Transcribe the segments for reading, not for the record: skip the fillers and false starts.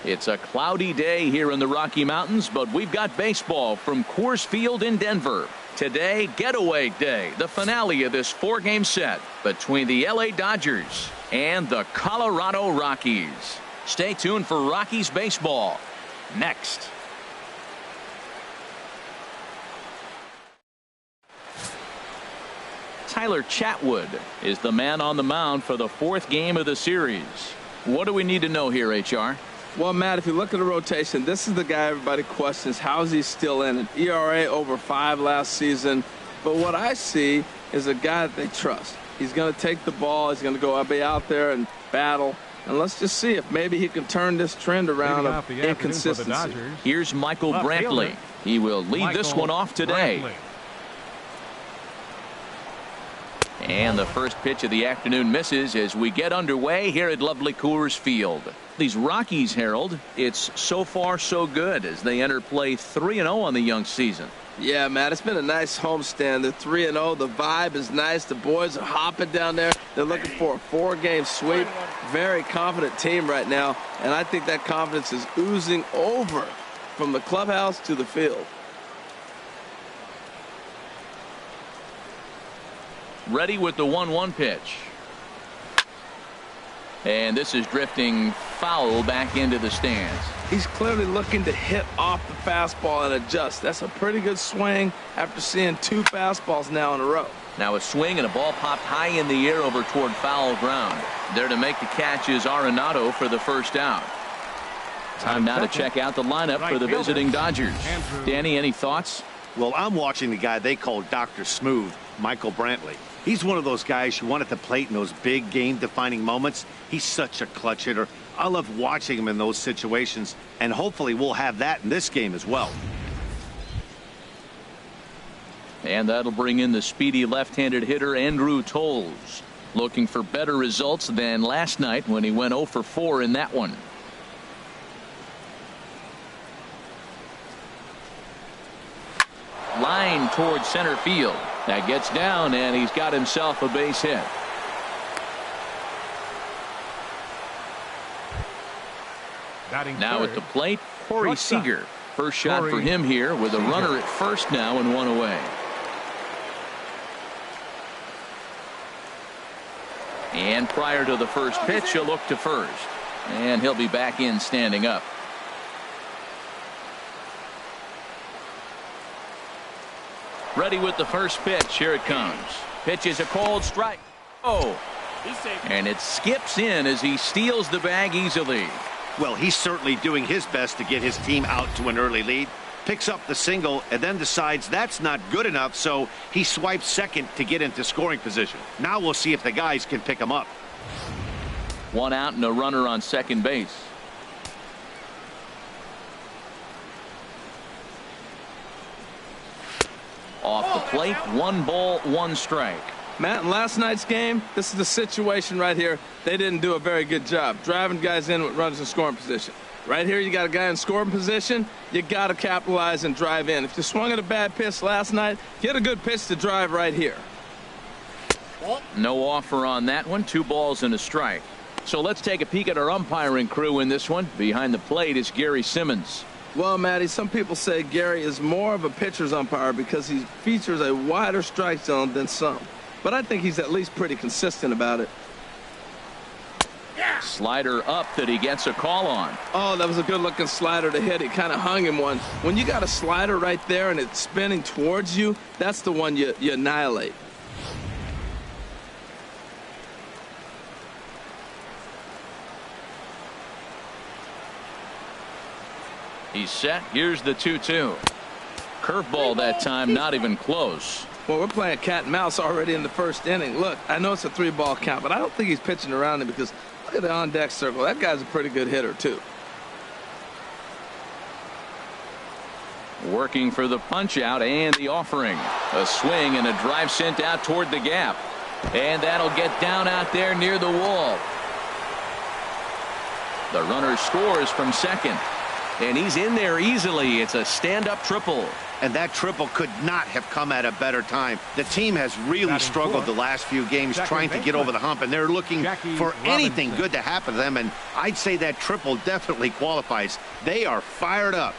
It's a cloudy day here in the Rocky Mountains, but we've got baseball from Coors Field in Denver. Today, getaway day, the finale of this 4-game set between the LA Dodgers and the Colorado Rockies. Stay tuned for Rockies baseball next. Tyler Chatwood is the man on the mound for the 4th game of the series. What do we need to know here, HR? Well, Matt, if you look at the rotation, this is the guy everybody questions. How is he still in it? ERA over 5 last season. But what I see is a guy that they trust. He's going to take the ball. He's going to go be out there and battle. And let's just see if maybe he can turn this trend around of inconsistency. Here's Michael Brantley. He will lead this one off today. And the first pitch of the afternoon misses as we get underway here at lovely Coors Field. These Rockies, Harold, it's so far so good as they enter play 3-0 on the young season. Yeah, Matt, it's been a nice homestand. They're 3-0. The vibe is nice. The boys are hopping down there. They're looking for a 4-game sweep. Very confident team right now, and I think that confidence is oozing over from the clubhouse to the field. Ready with the 1-1 pitch. And this is drifting foul back into the stands. He's clearly looking to hit off the fastball and adjust. That's a pretty good swing after seeing 2 fastballs now in a row. Now a swing and a ball popped high in the air over toward foul ground. There to make the catch is Arenado for the first out. Time now to check out the lineup for the visiting Dodgers. Danny, any thoughts? Well, I'm watching the guy they call Dr. Smooth, Michael Brantley. He's one of those guys you want at the plate in those big game-defining moments. He's such a clutch hitter. I love watching him in those situations, and hopefully we'll have that in this game as well. And that'll bring in the speedy left-handed hitter Andrew Tolles, looking for better results than last night when he went 0 for 4 in that one. Line towards center field. That gets down, and he's got himself a base hit. Now at the plate, Corey Seager. First shot for him here with a runner at first now and 1 away. And prior to the first pitch, he'll look to first. And he'll be back in standing up. Ready with the first pitch. Here it comes. Pitch is a called strike. Oh, and it skips in as he steals the bag easily. Well, he's certainly doing his best to get his team out to an early lead. Picks up the single and then decides that's not good enough, so he swipes second to get into scoring position. Now we'll see if the guys can pick him up. 1 out and a runner on second base. Off the plate, 1 ball, 1 strike. Matt, in last night's game, this is the situation right here. They didn't do a very good job driving guys in with runners in scoring position. Right here, you got a guy in scoring position. You got to capitalize and drive in. If you swung at a bad pitch last night, get a good pitch to drive right here. No offer on that one. 2 balls and a strike. So let's take a peek at our umpiring crew in this one. Behind the plate is Gary Simmons. Well, Matty, some people say Gary is more of a pitcher's umpire because he features a wider strike zone than some. But I think he's at least pretty consistent about it. Slider up that he gets a call on. Oh, that was a good-looking slider to hit. He kind of hung him one. When you got a slider right there and it's spinning towards you, that's the one you annihilate. He's set. Here's the 2-2. Curveball that time, not even close. Well, we're playing cat and mouse already in the first inning. Look, I know it's a 3-ball count, but I don't think he's pitching around him because look at the on-deck circle. That guy's a pretty good hitter, too. Working for the punch-out and the offering. A swing and a drive sent out toward the gap. And that'll get down out there near the wall. The runner scores from second. And he's in there easily. It's a stand-up triple. And that triple could not have come at a better time. The team has really struggled the last few games trying to get over the hump, and they're looking for anything good to happen to them, and I'd say that triple definitely qualifies. They are fired up.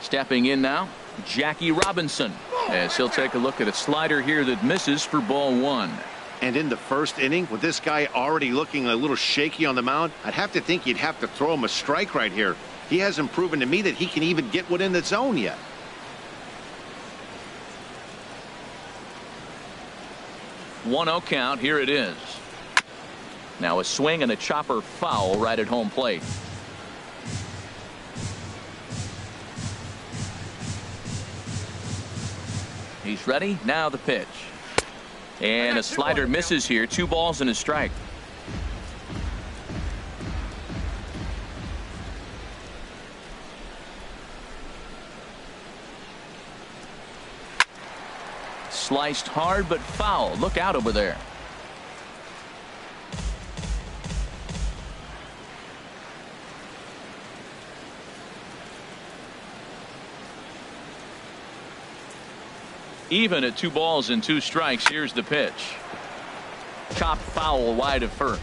Stepping in now, Jackie Robinson, as he'll take a look at a slider here that misses for ball one. And in the first inning, with this guy already looking a little shaky on the mound, I'd have to think you'd have to throw him a strike right here. He hasn't proven to me that he can even get within the zone yet. One-0 count. Here it is. Now a swing and a chopper foul right at home plate. He's ready. Now the pitch. And a slider misses here. 2 balls and a strike. Sliced hard but foul. Look out over there. Even at 2 balls and 2 strikes. Here's the pitch. Chopped foul wide of first.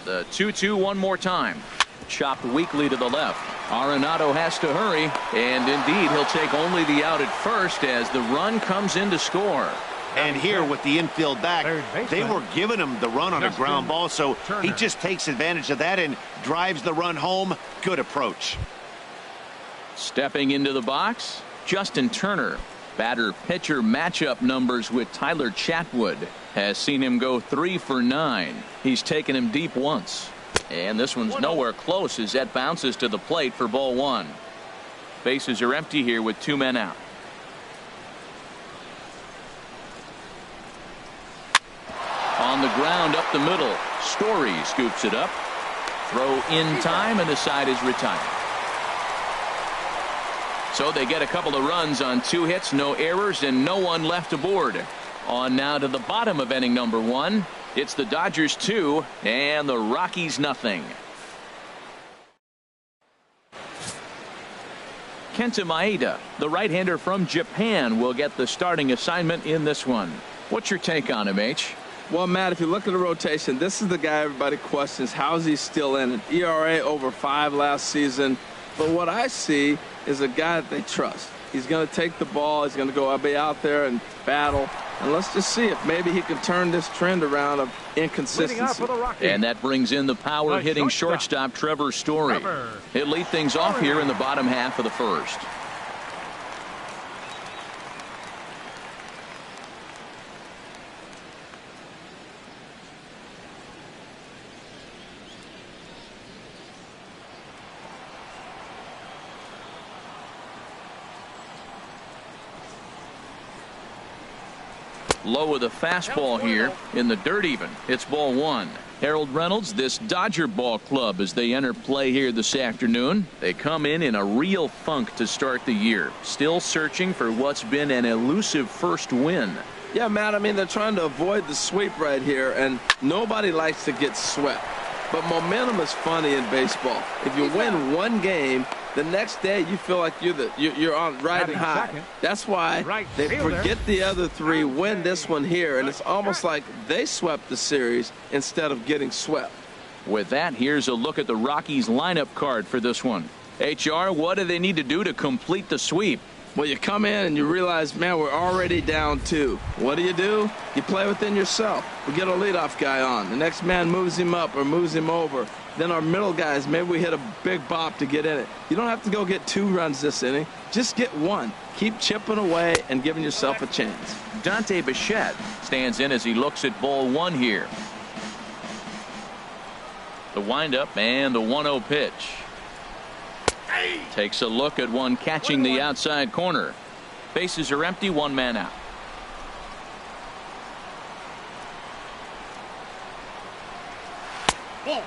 The 2-2 one more time. Chopped weakly to the left. Arenado has to hurry, and indeed he'll take only the out at first as the run comes in to score. And here with the infield back, they were giving him the run on a ground ball, so he just takes advantage of that and drives the run home. Good approach. Stepping into the box, Justin Turner. Batter-pitcher matchup numbers with Tyler Chatwood has seen him go 3 for 9. He's taken him deep once. And this one's nowhere close as that bounces to the plate for ball one. Bases are empty here with 2 men out. On the ground up the middle. Story scoops it up. Throw in time, and the side is retired. So they get a couple of runs on 2 hits, no errors, and no one left aboard. On now to the bottom of inning number 1. It's the Dodgers 2 and the Rockies nothing. Kenta Maeda, the right-hander from Japan, will get the starting assignment in this one. What's your take on him, H? Well, Matt, if you look at the rotation, this is the guy everybody questions. How's he still in it? ERA over 5 last season. But what I see is a guy that they trust. He's going to take the ball. He's going to go be out there and battle. And let's just see if maybe he can turn this trend around of inconsistency. And that brings in the power-hitting shortstop Trevor Story. He'll lead things off here in the bottom half of the first. Low with a fastball here in the dirt even. It's ball one. Harold Reynolds, this Dodger ball club as they enter play here this afternoon. They come in a real funk to start the year. Still searching for what's been an elusive first win. Yeah, Matt, I mean, they're trying to avoid the sweep right here, and nobody likes to get swept. But momentum is funny in baseball. If you win one game, the next day you feel like you're on riding high. That's why they forget the other 3, win this one here, and it's almost like they swept the series instead of getting swept. With that, here's a look at the Rockies lineup card for this one. HR, what do they need to do to complete the sweep? Well, you come in and you realize, man, we're already down 2. What do? You play within yourself. We get a leadoff guy on. The next man moves him up or moves him over. Then our middle guys, maybe we hit a big bop to get in it. You don't have to go get 2 runs this inning. Just get 1. Keep chipping away and giving yourself a chance. Dante Bichette stands in as he looks at ball 1 here. The windup and the 1-0 pitch. Takes a look at one catching the outside corner. Bases are empty, 1 man out.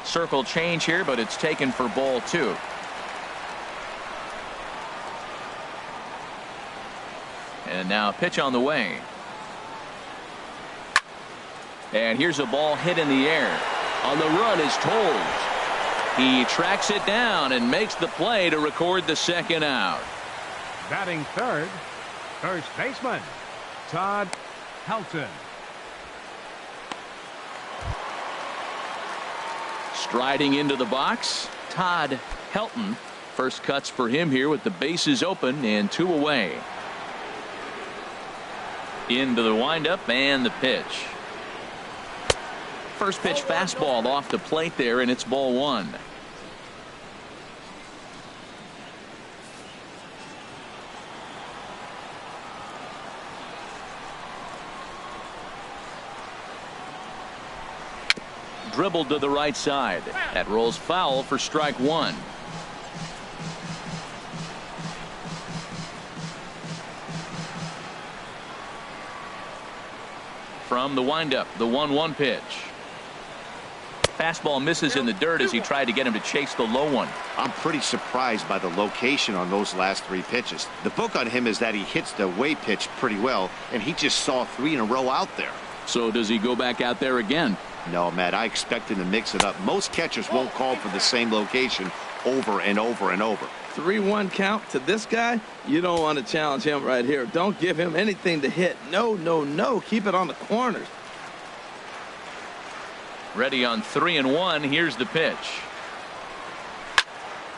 Circle change here, but it's taken for ball 2. And now pitch on the way. And here's a ball hit in the air. On the run is Toles. He tracks it down and makes the play to record the second out. Batting third, first baseman, Todd Helton. Striding into the box, Todd Helton. First cuts for him here with the bases open and 2 away. Into the windup and the pitch. First pitch fastball off the plate there, and it's ball 1. Dribbled to the right side. That rolls foul for strike 1. From the windup, the 1-1 pitch. Fastball misses in the dirt as he tried to get him to chase the low one. I'm pretty surprised by the location on those last 3 pitches. The book on him is that he hits the away pitch pretty well, and he just saw 3 in a row out there. So does he go back out there again? No, Matt, I expect him to mix it up. Most catchers won't call for the same location over and over and over. 3-1 count to this guy. You don't want to challenge him right here. Don't give him anything to hit. No, no, no. Keep it on the corners. Ready on 3-1. Here's the pitch.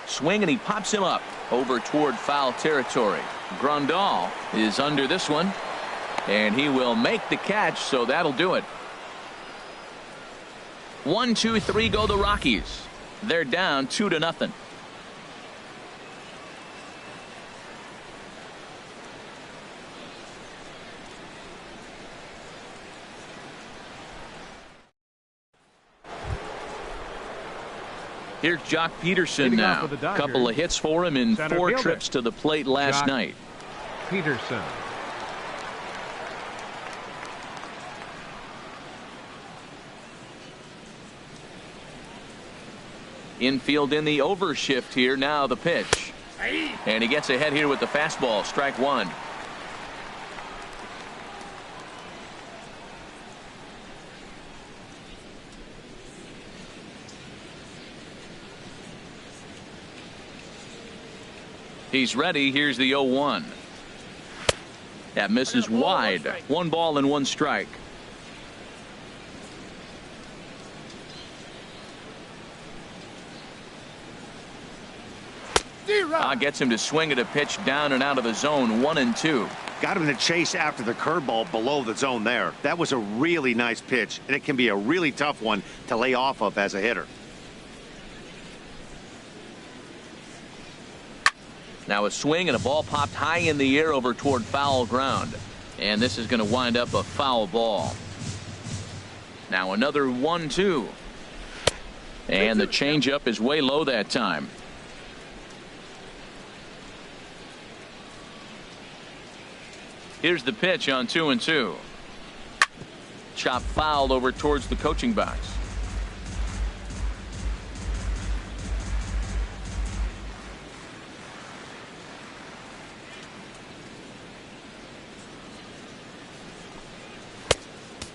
Swing, and he pops him up over toward foul territory. Grandal is under this one, and he will make the catch, so that'll do it. 1, 2, 3 go the Rockies. They're down 2-0. Here's Jock Peterson now. A couple of hits for him in 4 trips to the plate last night. Peterson. Infield in the overshift here. Now the pitch. And he gets ahead here with the fastball. Strike 1. He's ready. Here's the 0-1. That misses wide. 1 ball and 1 strike. Gets him to swing at a pitch down and out of the zone. 1-2. Got him to chase after the curveball below the zone there. That was a really nice pitch, and it can be a really tough one to lay off of as a hitter. Now a swing, and a ball popped high in the air over toward foul ground. And this is going to wind up a foul ball. Now another 1-2. And the changeup is way low that time. Here's the pitch on 2-2. Chop fouled over towards the coaching box.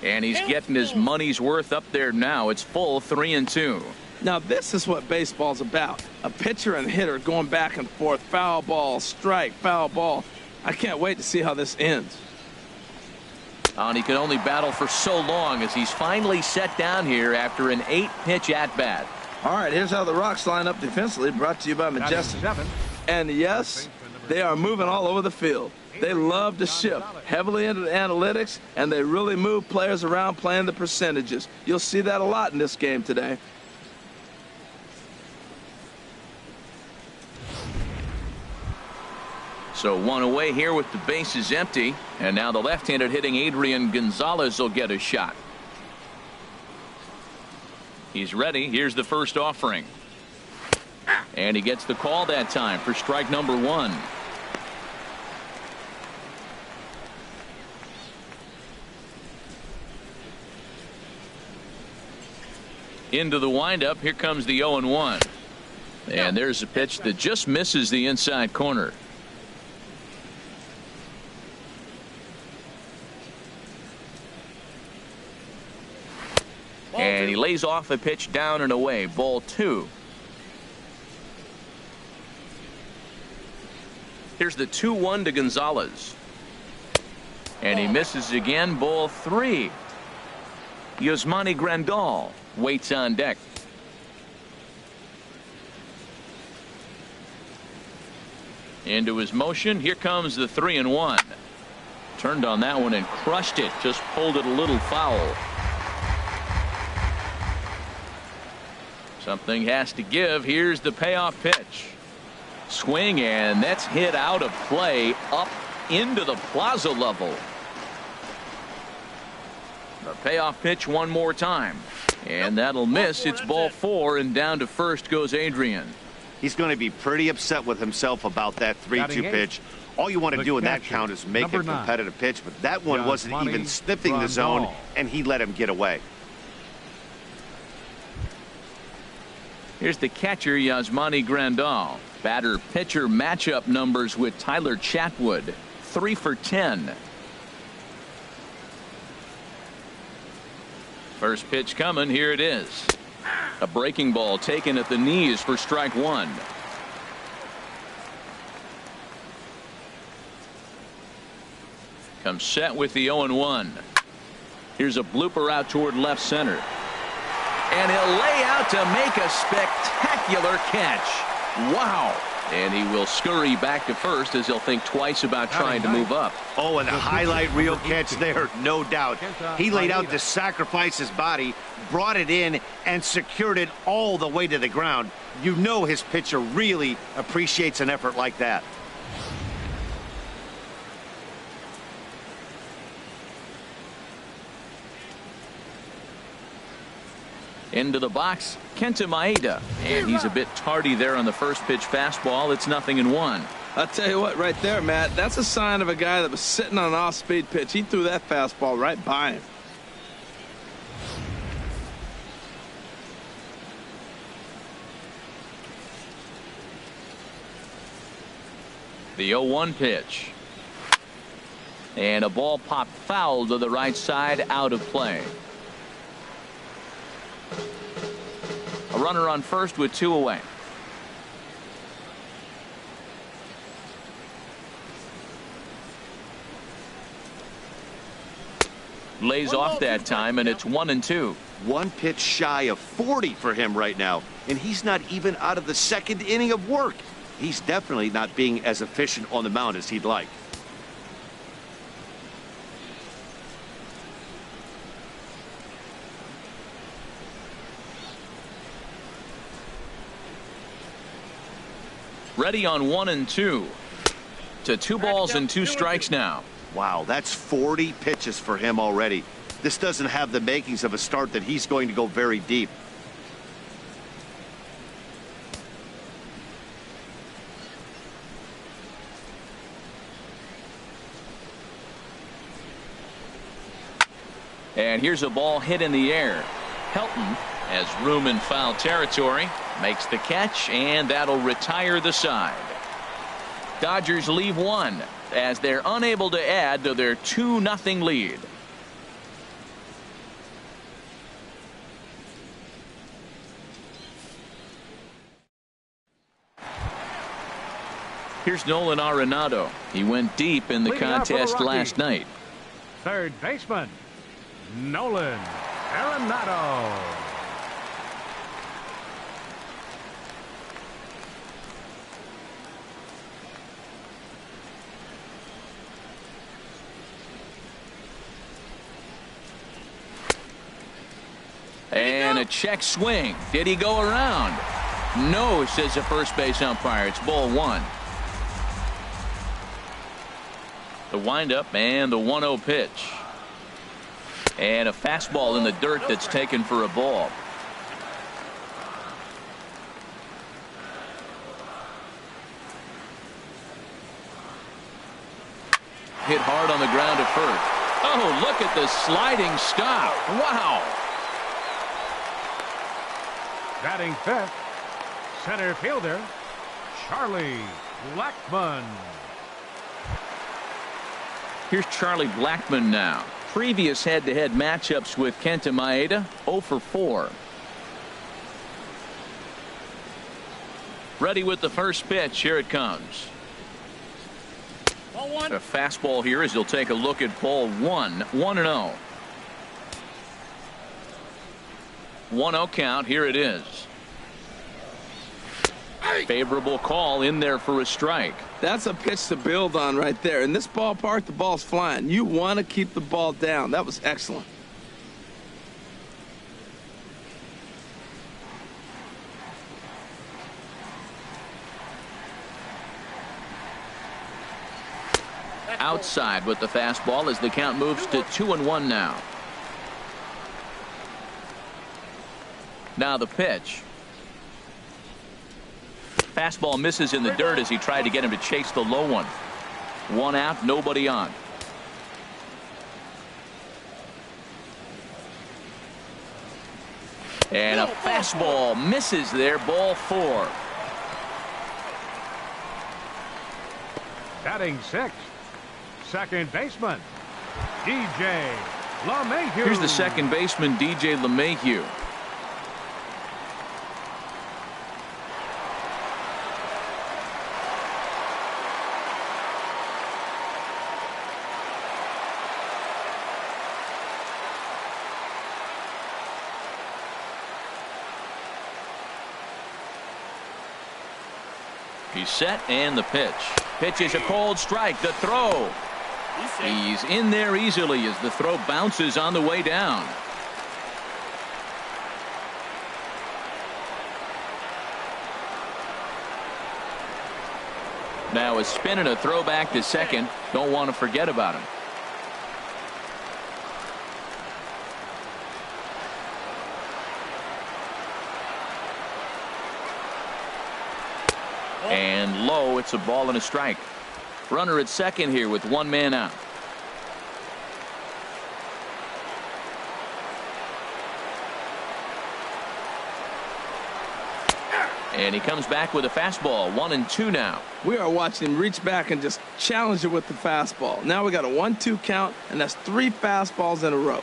And he's getting his money's worth up there now. It's full 3-2. Now this is what baseball's about. A pitcher and hitter going back and forth. Foul ball, strike, foul ball. I can't wait to see how this ends. And he could only battle for so long as he's finally set down here after an 8-pitch at-bat. All right, here's how the Rocks line up defensively, brought to you by Majestic. And yes, they are moving all over the field. They love to shift heavily into the analytics, and they really move players around playing the percentages. You'll see that a lot in this game today. So 1 away here with the bases empty, and now the left-handed hitting Adrian Gonzalez will get a shot. He's ready. Here's the first offering, and he gets the call that time for strike number 1. Into the windup. Here comes the 0-1. And there's a pitch that just misses the inside corner. And he lays off a pitch down and away. Ball 2. Here's the 2-1 to Gonzalez. And he misses again. Ball 3. Yasmani Grandal waits on deck. Into his motion. Here comes the 3-1. Turned on that one and crushed it. Just pulled it a little foul. Something has to give. Here's the payoff pitch. Swing, and that's hit out of play up into the plaza level. The payoff pitch one more time. And that'll miss. It's ball 4, and down to first goes Adrian. He's going to be pretty upset with himself about that 3-2 pitch. All you want to do in that count is make a competitive pitch, but that one wasn't even sniffing the zone, and he let him get away. Here's the catcher, Yasmani Grandal. Batter pitcher matchup numbers with Tyler Chatwood. 3 for 10. First pitch coming. Here it is. A breaking ball taken at the knees for strike 1. Comes set with the 0-1. Here's a blooper out toward left center. And he'll lay out to make a spectacular catch. Wow. And he will scurry back to first as he'll think twice about trying to move up. Oh, and a highlight reel catch there, no doubt. He laid out to sacrifice his body, brought it in, and secured it all the way to the ground. You know his pitcher really appreciates an effort like that. Into the box, Kenta Maeda, and he's a bit tardy there on the first pitch fastball. It's 0-1. I'll tell you what, right there, Matt, that's a sign of a guy that was sitting on an off-speed pitch. He threw that fastball right by him. The 0-1 pitch. And a ball popped foul to the right side, out of play. A runner on first with 2 away. Lays off that time, and it's 1-2. 1 pitch shy of 40 for him right now, and he's not even out of the second inning of work. He's definitely not being as efficient on the mound as he'd like. Ready on 1-2 to 2 balls and 2 strikes now. Wow, that's 40 pitches for him already. This doesn't have the makings of a start that he's going to go very deep. And here's a ball hit in the air. Helton has room in foul territory, makes the catch, and that'll retire the side. Dodgers leave 1 as they're unable to add to their 2-0 lead. Here's Nolan Arenado. He went deep in the contest last night. Third baseman, Nolan Arenado. And a check swing. Did he go around? No, says the first base umpire. It's ball 1. The windup and the 1-0 pitch. And a fastball in the dirt that's taken for a ball. Hit hard on the ground at first. Oh, look at the sliding stop. Wow. Batting fifth, center fielder, Charlie Blackmon. Here's Charlie Blackmon now. Previous head-to-head matchups with Kenta Maeda, 0 for 4. Ready with the first pitch. Here it comes. Ball one. A fastball here as he'll take a look at ball one. 1-0. 1-0 count. Here it is. Favorable call in there for a strike. That's a pitch to build on right there. In this ballpark, the ball's flying. You want to keep the ball down. That was excellent. Outside with the fastball as the count moves to 2-1 now. Now the pitch. Fastball misses in the dirt as he tried to get him to chase the low one. 1 out, nobody on. And a fastball misses there. Ball 4. Batting sixth, second baseman, DJ LeMahieu. Here's the second baseman, DJ LeMahieu. He's set and the pitch. Pitch is a cold strike. The throw. He's in there easily as the throw bounces on the way down. Now a spin and a throw back to second. Don't want to forget about him. And low, it's a ball and a strike. Runner at second here with 1 man out. And he comes back with a fastball. 1-2 now. We are watching him reach back and just challenge it with the fastball. Now we got a 1-2 count, and that's 3 fastballs in a row.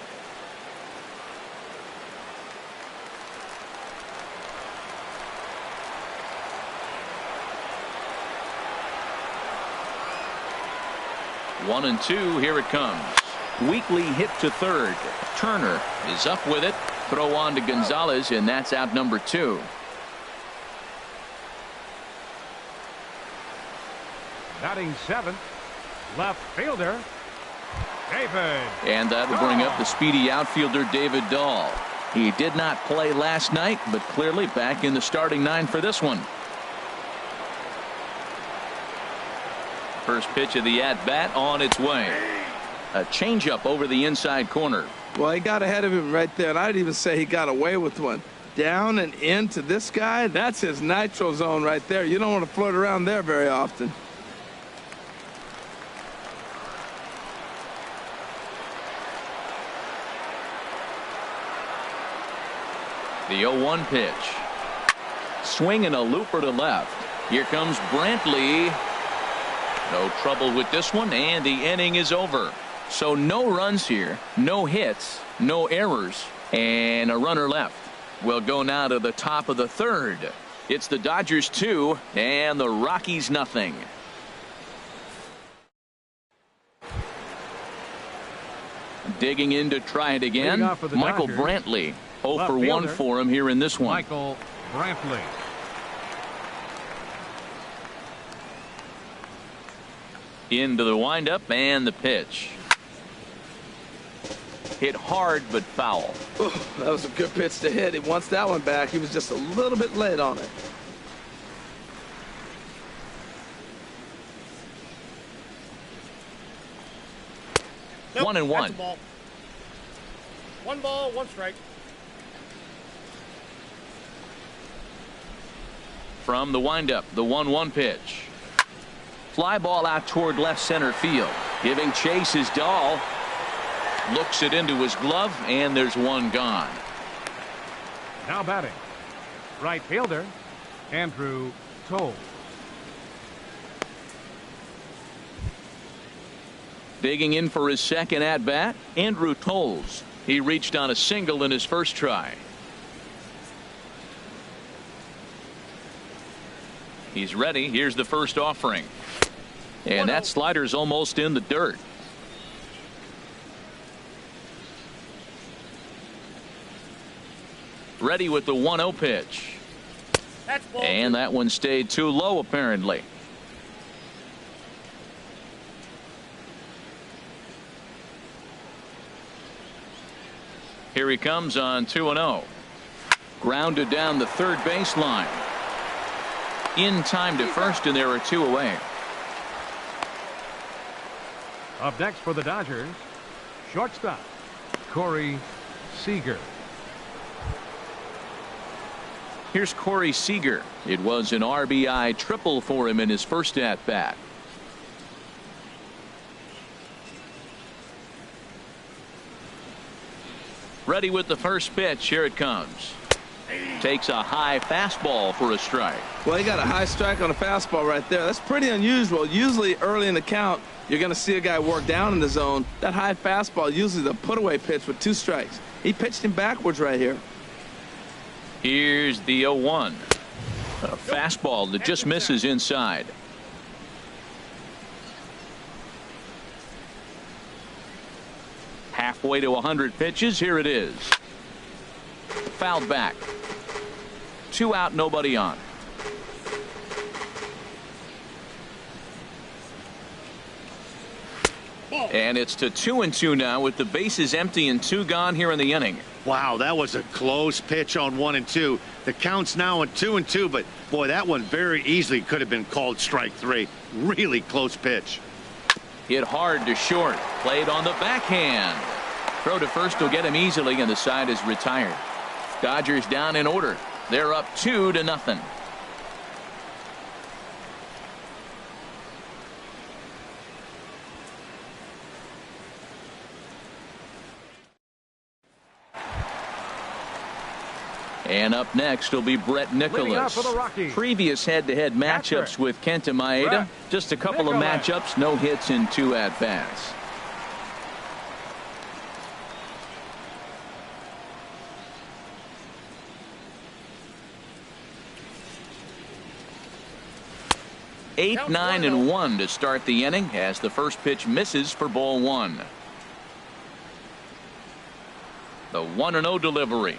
One and two. Here it comes. Weakly hit to third. Turner is up with it. Throw on to Gonzalez, and that's out number 2. Batting seventh, left fielder, David. And that'll bring up the speedy outfielder David Dahl. He did not play last night, but clearly back in the starting 9 for this one. First pitch of the at-bat on its way. A changeup over the inside corner. Well, he got ahead of him right there, and I'd even say he got away with one. Down and into this guy, that's his nitro zone right there. You don't want to float around there very often. The 0-1 pitch. Swing and a looper to left. Here comes Brantley. No trouble with this one, and the inning is over. So no runs here, no hits, no errors, and a runner left. We'll go now to the top of the third. It's the Dodgers 2 and the Rockies nothing. Digging in to try it again. Michael Dodgers. Brantley. 0 Left for 1 fielder, for him here in this one. Michael Brantley. Into the windup and the pitch. Hit hard but foul. Ooh, that was a good pitch to hit. He wants that one back. He was just a little bit late on it. Nope, 1-1. that's a ball. 1 ball, 1 strike. From the windup, the 1-1 pitch. Fly ball out toward left center field. Giving chase is Dahl. Looks it into his glove, and there's one gone. Now batting, Right fielder, Andrew Toll. Digging in for his second at-bat, Andrew Tolles. He reached on a single in his first try. He's ready. Here's the first offering. And that slider's almost in the dirt. Ready with the 1-0 pitch. And that one stayed too low, apparently. Here he comes on 2-0. Grounded down the third baseline. In time to first, and there are 2 away. Up next for the Dodgers, shortstop, Corey Seager. Here's Corey Seager. It was an RBI triple for him in his first at-bat. Ready with the first pitch. Here it comes. Takes a high fastball for a strike. Well, he got a high strike on a fastball right there. That's pretty unusual. Usually early in the count, you're going to see a guy work down in the zone. That high fastball usually the put-away pitch with 2 strikes. He pitched him backwards right here. Here's the 0-1. A fastball that just misses inside. Halfway to 100 pitches. Here it is. Fouled back. 2 out, nobody on. And it's to 2-2 now with the bases empty and 2 gone here in the inning. Wow, that was a close pitch on 1 and 2. The count's now on 2-2, but boy, that one very easily could have been called strike 3. Really close pitch. Hit hard to short. Played on the backhand. Throw to first will get him easily, and the side is retired. Dodgers down in order. They're up 2-0. And up next will be Brett Nicholas. For the Rockies. Previous head-to-head matchups with Kenta Maeda. Just a couple of matchups, no hits in 2 at-bats. Eight, 9, and 1 to start the inning as the first pitch misses for ball 1. The 1-0 delivery.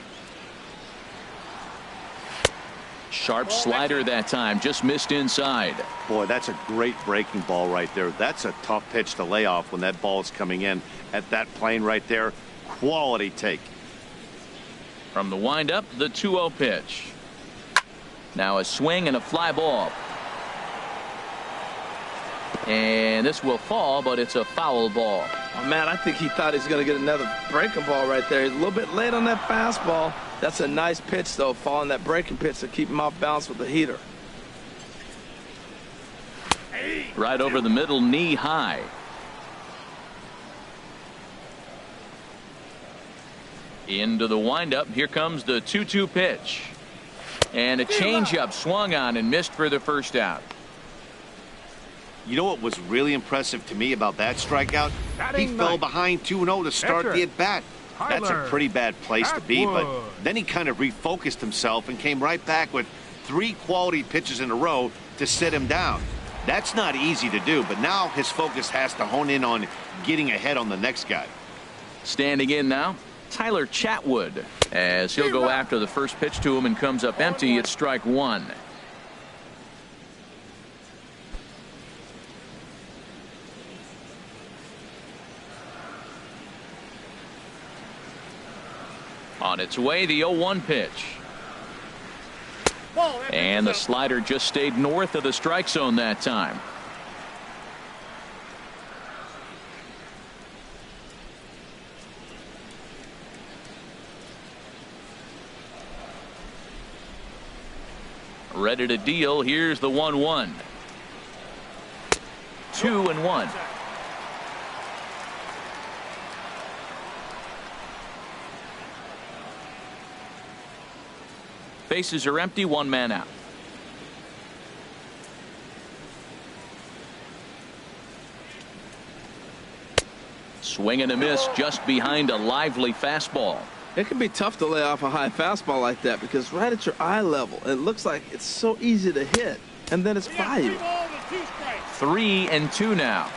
Sharp slider that time, just missed inside. Boy, that's a great breaking ball right there. That's a tough pitch to lay off when that ball is coming in at that plane right there. Quality take. From the windup, the 2-0 pitch. Now a swing and a fly ball. And this will fall, but it's a foul ball. Oh, man, I think he thought he was going to get another breaking ball right there. He's a little bit late on that fastball. That's a nice pitch, though, following that breaking pitch to keep him off balance with the heater. Right over the middle, knee high. Into the windup. Here comes the 2-2 pitch. And a changeup swung on and missed for the first out. You know what was really impressive to me about that strikeout? He fell behind 2-0 to start the at-bat. That's a pretty bad place to be, but then he kind of refocused himself and came right back with 3 quality pitches in a row to sit him down. That's not easy to do, but now his focus has to hone in on getting ahead on the next guy. Standing in now, Tyler Chatwood, as he'll go after the first pitch to him and comes up empty. It's strike 1. On its way, the 0-1 pitch. And the slider just stayed north of the strike zone that time. Ready to deal. Here's the 1-1. 2-1. Bases are empty, one man out. Swing and a miss just behind a lively fastball. It can be tough to lay off a high fastball like that because right at your eye level, it looks like it's so easy to hit, and then it's by you. 3-2 now.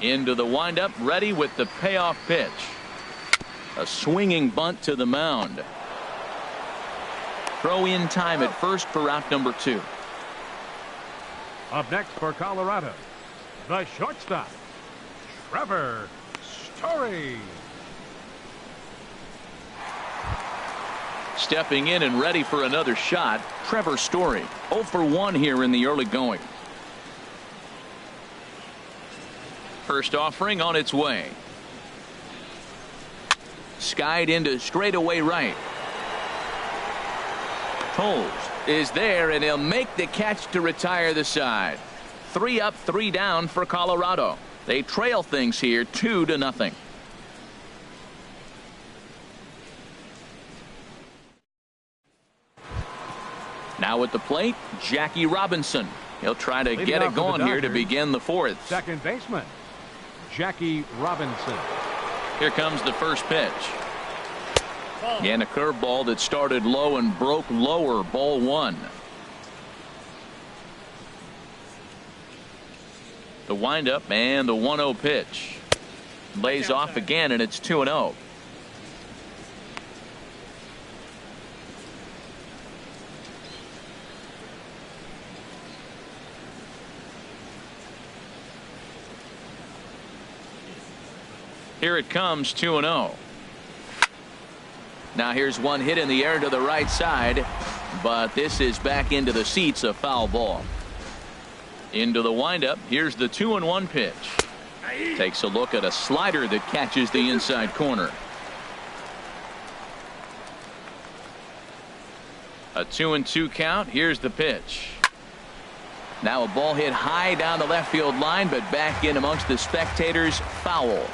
Into the windup, ready with the payoff pitch. A swinging bunt to the mound. Throw in time at first for out number 2. Up next for Colorado, the shortstop, Trevor Story. Stepping in and ready for another shot, Trevor Story. 0 for 1 here in the early going. First offering on its way. Skied into straightaway right. Tolles is there, and he'll make the catch to retire the side. 3 up, 3 down for Colorado. They trail things here 2-0. Now at the plate, Jackie Robinson. He'll try to get it going here to begin the 4th. Second baseman, Jackie Robinson. Here comes the first pitch. And a curveball that started low and broke lower. Ball 1. The windup and the 1-0 pitch. Lays off again, and it's 2-0. Here it comes, 2-0. Now here's one hit in the air to the right side, but this is back into the seats, a foul ball. Into the windup, here's the 2-1 pitch. Takes a look at a slider that catches the inside corner. A 2-2 count. Here's the pitch. Now a ball hit high down the left field line, but back in amongst the spectators. Foul.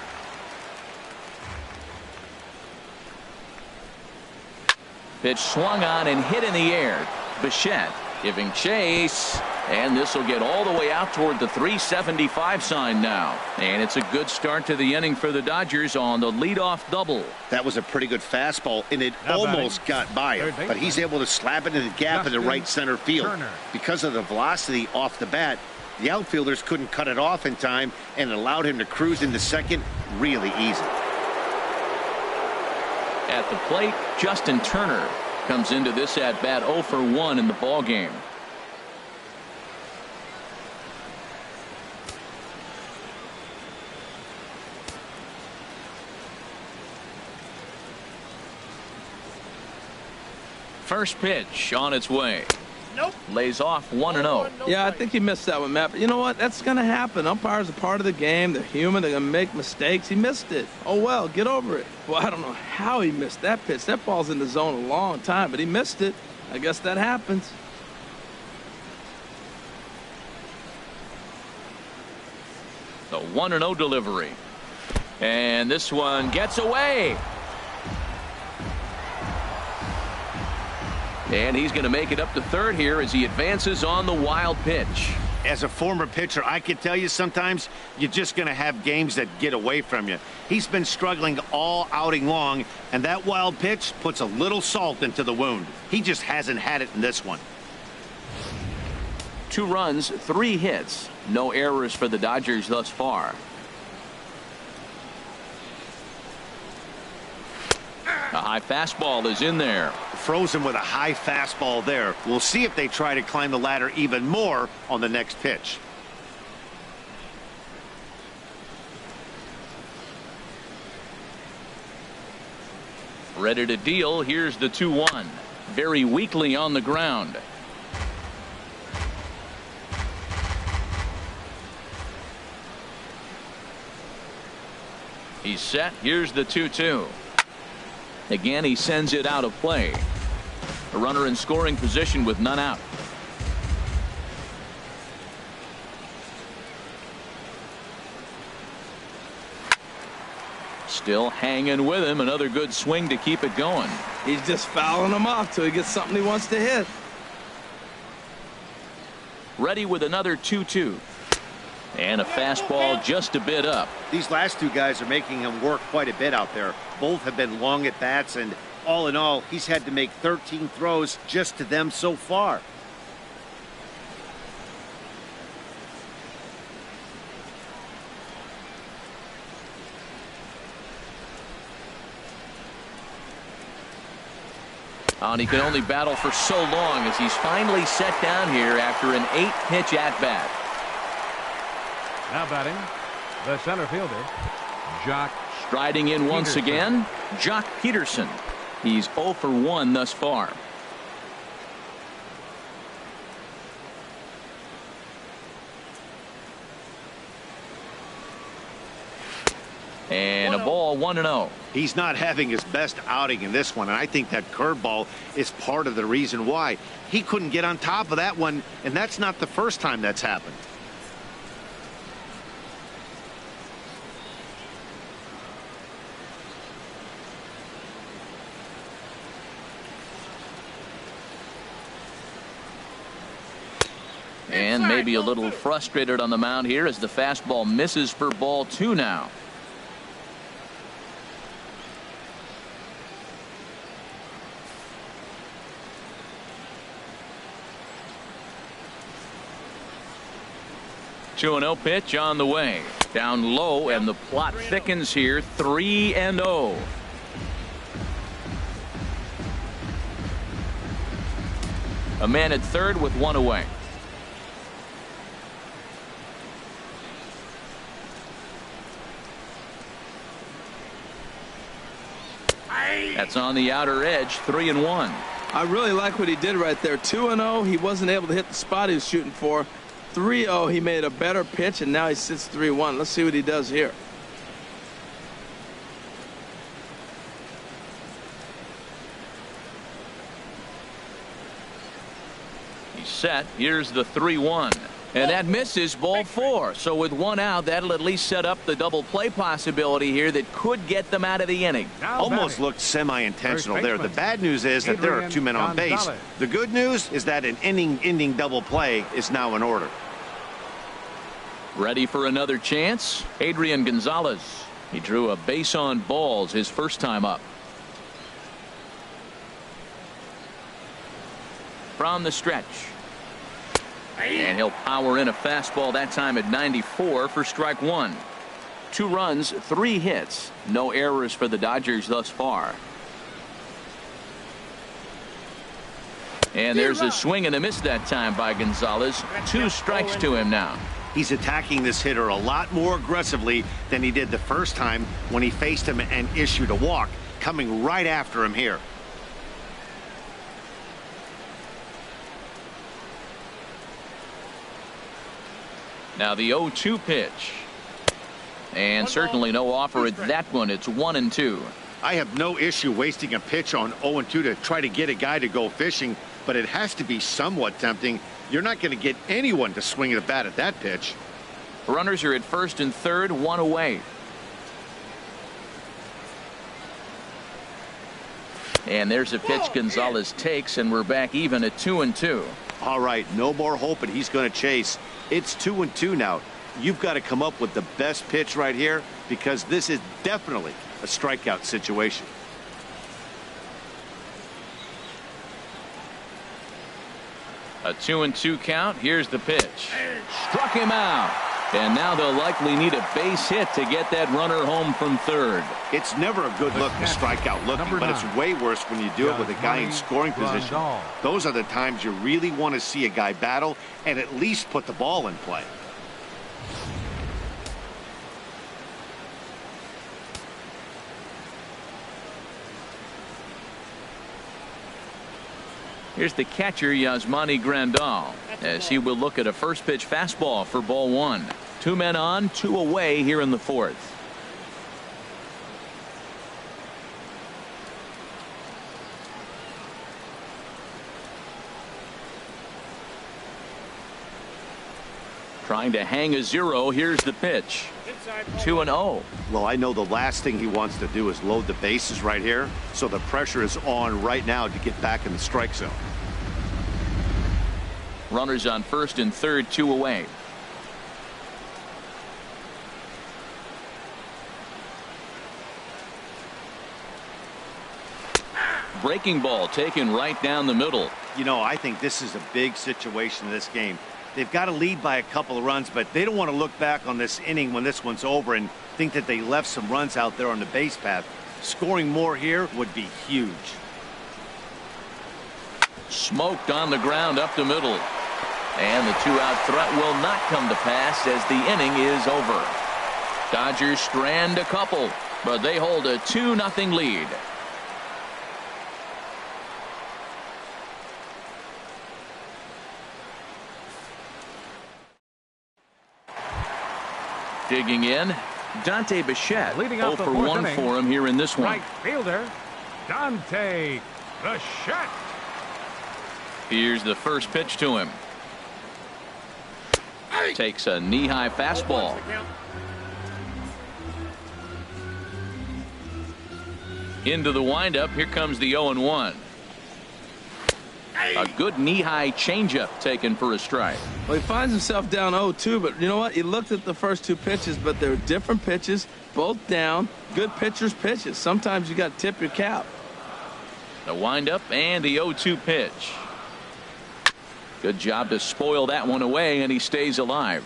Pitch swung on and hit in the air. Bichette giving chase, and this will get all the way out toward the 375 sign now. And it's a good start to the inning for the Dodgers on the leadoff double. That was a pretty good fastball, and it almost got by him, but he's able to slap it in the gap in the right center field. Because of the velocity off the bat, the outfielders couldn't cut it off in time, and it allowed him to cruise into second really easy. At the plate, Justin Turner comes into this at bat 0 for 1 in the ball game. First pitch on its way. Nope. Lays off 1-0. Yeah, I think he missed that one, Matt. But you know what? That's going to happen. Umpires are part of the game. They're human. They're going to make mistakes. He missed it. Oh, well, get over it. Well, I don't know how he missed that pitch. That ball's in the zone a long time, but he missed it. I guess that happens. The 1-0 delivery. And this one gets away. And he's going to make it up to third here as he advances on the wild pitch. As a former pitcher, I can tell you sometimes you're just going to have games that get away from you. He's been struggling all outing long, and that wild pitch puts a little salt into the wound. He just hasn't had it in this one. 2 runs, 3 hits. No errors for the Dodgers thus far. A high fastball is in there. Frozen with a high fastball there. We'll see if they try to climb the ladder even more on the next pitch. Ready to deal. Here's the 2-1. Very weakly on the ground. He's set. Here's the 2-2. Again, he sends it out of play. A runner in scoring position with none out. Still hanging with him. Another good swing to keep it going. He's just fouling him off till he gets something he wants to hit. Ready with another 2-2. And a fastball just a bit up. These last two guys are making him work quite a bit out there. Both have been long at bats, and all in all, he's had to make 13 throws just to them so far. And he can only battle for so long as he's finally set down here after an 8-pitch at-bat. Now batting, the center fielder, Jock. Striding in once again, Jock Peterson. He's 0 for 1 thus far. And a ball, 1-0. He's not having his best outing in this one, and I think that curveball is part of the reason why. He couldn't get on top of that one, and that's not the first time that's happened. And maybe a little frustrated on the mound here as the fastball misses for ball 2 now. Two 2-0 pitch on the way. Down low, and the plot thickens here. 3-0. A man at third with one away. That's on the outer edge. 3-1. I really like what he did right there. 2-0. He wasn't able to hit the spot he was shooting for. 3-0. He made a better pitch, and now he sits 3-1. Let's see what he does here. He's set. Here's the 3-1. And that misses, ball 4. So with one out, that'll at least set up the double play possibility here that could get them out of the inning. Almost looked semi-intentional there. The bad news is that there are 2 men on base. The good news is that an inning-ending double play is now in order. Ready for another chance? Adrian Gonzalez. He drew a base on balls his first time up. From the stretch. And he'll power in a fastball that time at 94 for strike 1. 2 runs, 3 hits. No errors for the Dodgers thus far. And there's a swing and a miss that time by Gonzalez. 2 strikes to him now. He's attacking this hitter a lot more aggressively than he did the first time when he faced him and issued a walk, coming right after him here. Now the 0-2 pitch. And certainly no offer at that one. It's 1-2. I have no issue wasting a pitch on 0-2 to try to get a guy to go fishing, but it has to be somewhat tempting. You're not going to get anyone to swing at a bat at that pitch. Runners are at first and third, 1 away. And there's a pitch Gonzalez takes, and we're back even at 2-2. All right, no more hoping he's going to chase. It's 2-2 now. You've got to come up with the best pitch right here, because this is definitely a strikeout situation. A 2-2 count. Here's the pitch. Struck him out. And now they'll likely need a base hit to get that runner home from third. It's never a good look to strike out looking, but it's way worse when you do it with a guy in scoring position. Those are the times you really want to see a guy battle and at least put the ball in play. Here's the catcher, Yasmani Grandal, as he will look at a first pitch fastball for ball 1. 2 men on, 2 away here in the 4th. Trying to hang a 0. Here's the pitch. 2-0. Well, I know the last thing he wants to do is load the bases right here, so the pressure is on right now to get back in the strike zone. Runners on first and third, 2 away. Breaking ball taken right down the middle. You know, I think this is a big situation in this game. They've got to lead by a couple of runs, but they don't want to look back on this inning when this one's over and think that they left some runs out there on the base path. Scoring more here would be huge. Smoked on the ground up the middle. And the 2-out threat will not come to pass as the inning is over. Dodgers strand a couple, but they hold a 2-0 lead. Digging in, Dante Bichette. Leading 0 off the for fourth 1 inning. for him here in this one. Right fielder, Dante Bichette. Here's the first pitch to him. Takes a knee-high fastball. Into the windup. Here comes the 0-1. A good knee-high changeup taken for a strike. Well, he finds himself down 0-2, but you know what? He looked at the first 2 pitches, but they're different pitches, both down. Good pitchers' pitches. Sometimes you got to tip your cap. The windup and the 0-2 pitch. Good job to spoil that one away, and he stays alive.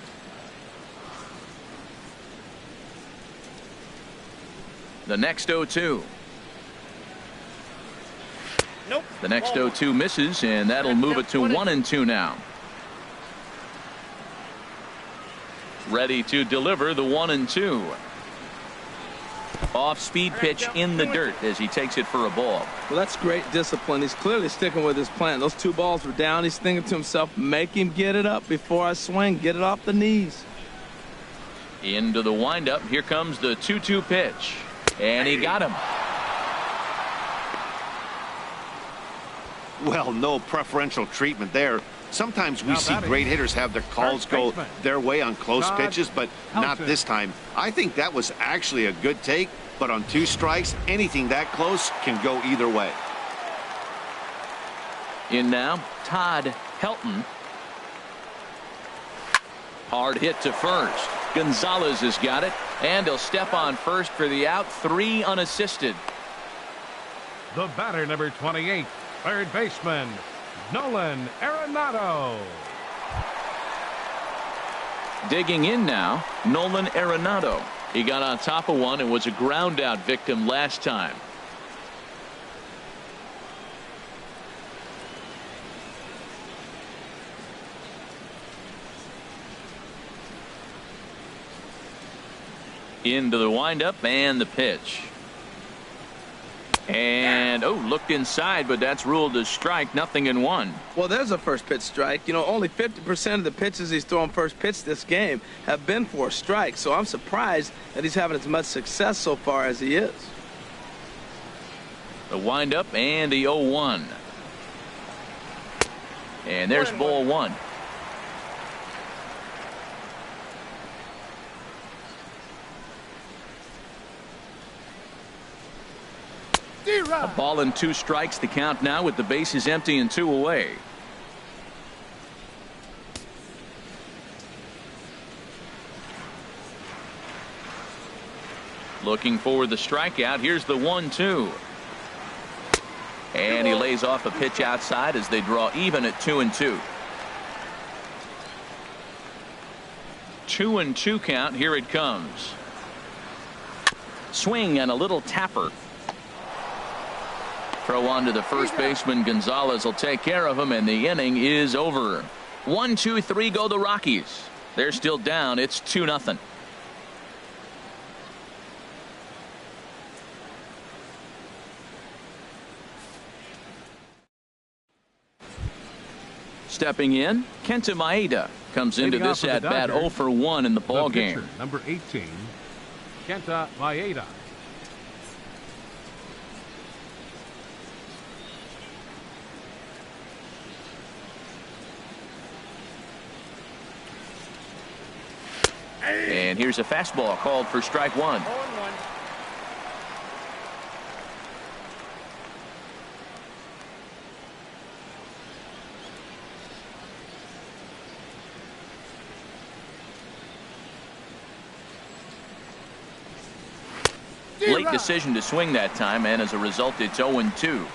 The next 0-2. Nope. The next 0-2 misses, and that'll move it to 1-2 now. Ready to deliver the 1-2. Off-speed pitch in the dirt as he takes it for a ball. Well, that's great discipline. He's clearly sticking with his plan. Those 2 balls were down. He's thinking to himself, make him get it up before I swing. Get it off the knees. Into the windup. Here comes the 2-2 pitch. And he got him. Well, no preferential treatment there. Sometimes we see great hitters have their calls go their way on close pitches, but not this time. I think that was actually a good take, but on 2 strikes, anything that close can go either way. In now, Todd Helton. Hard hit to first. Gonzalez has got it, and he'll step on first for the out. 3 unassisted. The batter, number 28, third baseman, Nolan Arenado. Digging in now, Nolan Arenado. He got on top of one and was a ground out victim last time. Into the windup and the pitch. And looked inside, but that's ruled a strike. 0-1. Well, there's a first pitch strike. You know, only 50% of the pitches he's throwing first pitch this game have been for a strike. So I'm surprised that he's having as much success so far as he is. The windup and the 0-1. And there's ball 1. A ball and 2 strikes. The count now with the bases empty and 2 away. Looking for the strikeout. Here's the 1-2. And he lays off a pitch outside as they draw even at 2-2. 2-2 count. Here it comes. Swing and a little tapper. Throw on to the first baseman. Gonzalez will take care of him, and the inning is over. 1-2-3 go the Rockies. They're still down. It's 2-0. Stepping in, Kenta Maeda comes into this at bat 0 for 1 in the ball game. Number 18, Kenta Maeda. And here's a fastball called for strike one. 0-1. Late decision to swing that time, and as a result, it's 0-2.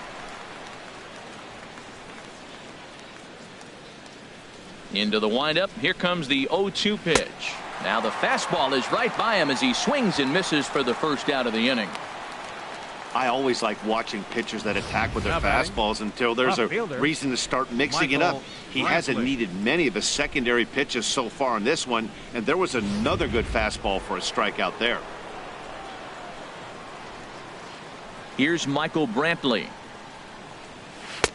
Into the windup. Here comes the 0-2 pitch. Now the fastball is right by him as he swings and misses for the first out of the inning. I always like watching pitchers that attack with their Now batting, fastballs until there's a fielder, reason to start mixing it up. He hasn't needed many of his secondary pitches so far in this one, and there was another good fastball for a strikeout there. Here's Michael Brantley.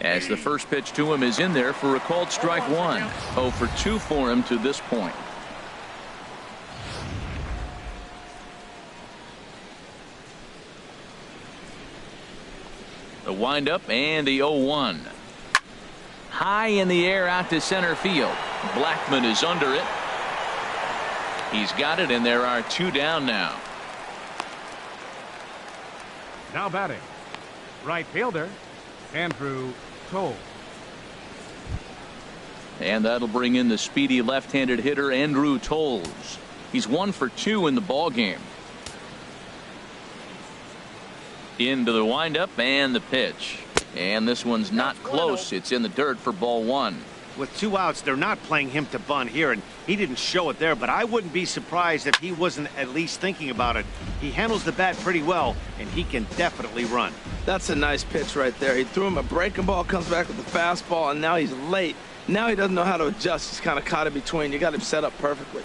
As the first pitch to him is in there for a called strike one. 0 for 2 for him to this point. The windup and the 0-1. High in the air out to center field. Blackmon is under it. He's got it, and there are 2 down now. Now batting, right fielder, Andrew Toll. And that'll bring in the speedy left-handed hitter Andrew Tolles. He's 1 for 2 in the ball game. Into the windup and the pitch. And this one's not close. It's in the dirt for ball 1. With 2 outs, they're not playing him to bunt here, and he didn't show it there, but I wouldn't be surprised if he wasn't at least thinking about it. He handles the bat pretty well, and he can definitely run. That's a nice pitch right there. He threw him a breaking ball, comes back with the fastball, and now he's late. Now he doesn't know how to adjust. He's kind of caught in between. You got him set up perfectly.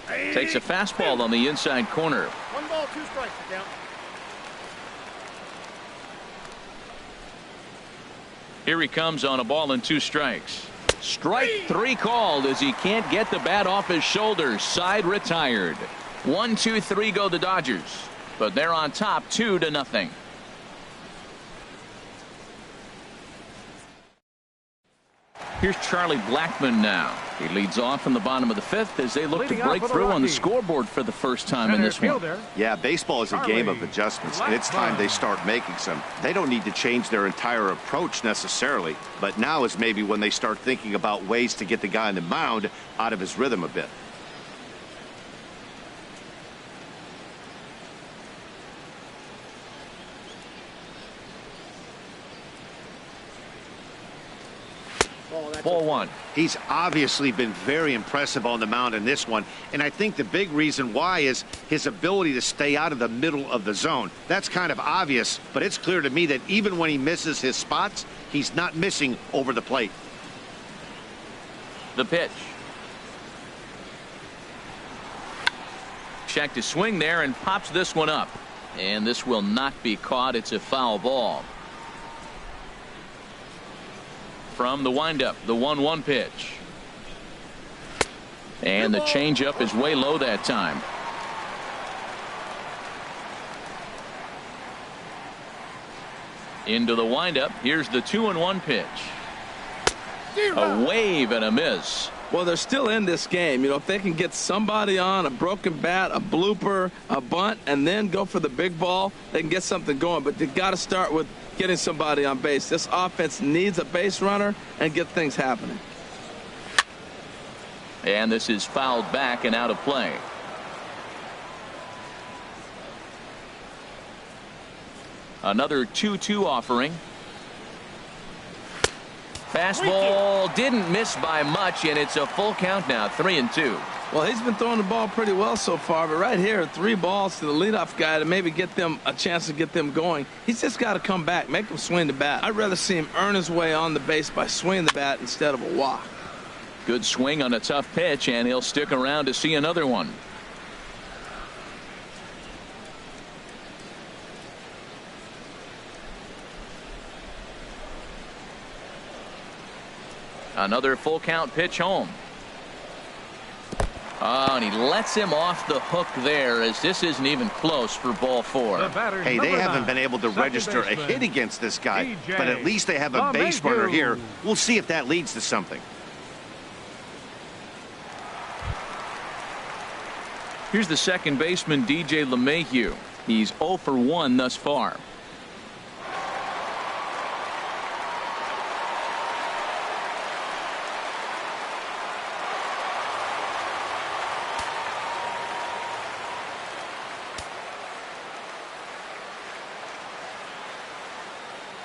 Takes a fastball on the inside corner. 1 ball, 2 strikes to count. Here he comes on a ball and 2 strikes. Strike 3 called as he can't get the bat off his shoulders. Side retired. 1, 2, 3 go the Dodgers, but they're on top 2-0. Here's Charlie Blackmon now. He leads off in the bottom of the 5th as they look to break through on the scoreboard for the first time in this one. Yeah, baseball is a game of adjustments, and it's time they start making some. They don't need to change their entire approach necessarily, but now is maybe when they start thinking about ways to get the guy on the mound out of his rhythm a bit. Ball 1. He's obviously been very impressive on the mound in this one, and I think the big reason why is his ability to stay out of the middle of the zone. That's kind of obvious, but it's clear to me that even when he misses his spots, he's not missing over the plate. The pitch. Check to swing there and pops this one up. And this will not be caught. It's a foul ball. From the windup, the 1-1 pitch. And the changeup is way low that time. Into the windup. Here's the 2-1 pitch. A wave and a miss. Well, they're still in this game. You know, if they can get somebody on, a broken bat, a blooper, a bunt, and then go for the big ball, they can get something going. But they got to start with getting somebody on base. This offense needs a base runner and get things happening. And this is fouled back and out of play. Another 2-2 offering. Fastball didn't miss by much, and it's a full count now, 3-2. Well, he's been throwing the ball pretty well so far, but right here, 3 balls to the leadoff guy to maybe get them a chance to get them going. He's just got to come back, make him swing the bat. I'd rather see him earn his way on the base by swinging the bat instead of a walk. Good swing on a tough pitch, and he'll stick around to see another one. Another full count pitch home. Oh, and he lets him off the hook there as this isn't even close for ball 4. Hey, they haven't been able to register a hit against this guy, but at least they have a base runner here. We'll see if that leads to something. Here's the second baseman, DJ LeMahieu. He's 0 for 1 thus far.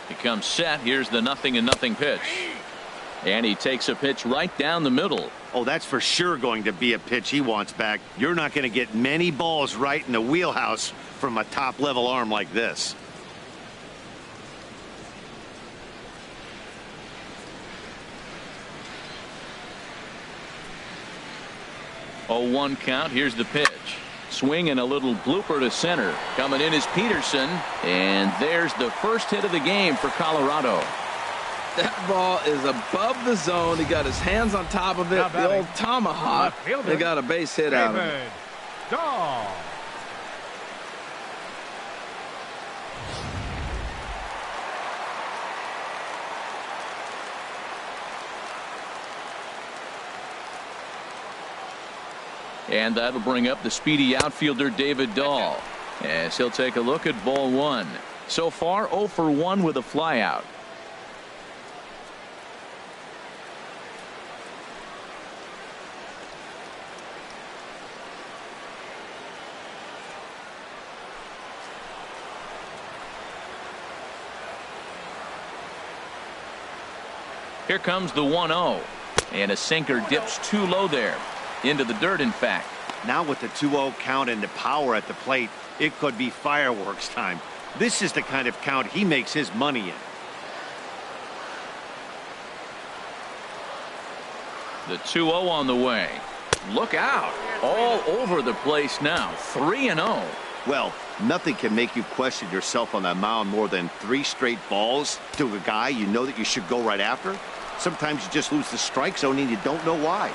He comes set. Here's the 0-0 pitch. And he takes a pitch right down the middle. Oh, that's for sure going to be a pitch he wants back. You're not going to get many balls right in the wheelhouse from a top-level arm like this. 0-1 count. Here's the pitch. Swing and a little blooper to center. Coming in is Peterson. And there's the first hit of the game for Colorado. That ball is above the zone. He got his hands on top of it. The old tomahawk. They got a base hit out of it. Dahl. And that'll bring up the speedy outfielder David Dahl as he'll take a look at ball one. So far 0 for 1 with a flyout. Here comes the 1-0, and a sinker dips too low there. Into the dirt, in fact. Now with the 2-0 count and the power at the plate, it could be fireworks time. This is the kind of count he makes his money in. The 2-0 on the way. Look out. All over the place now. 3-0. Well, nothing can make you question yourself on that mound more than 3 straight balls to a guy you know that you should go right after. Sometimes you just lose the strike zone and you don't know why.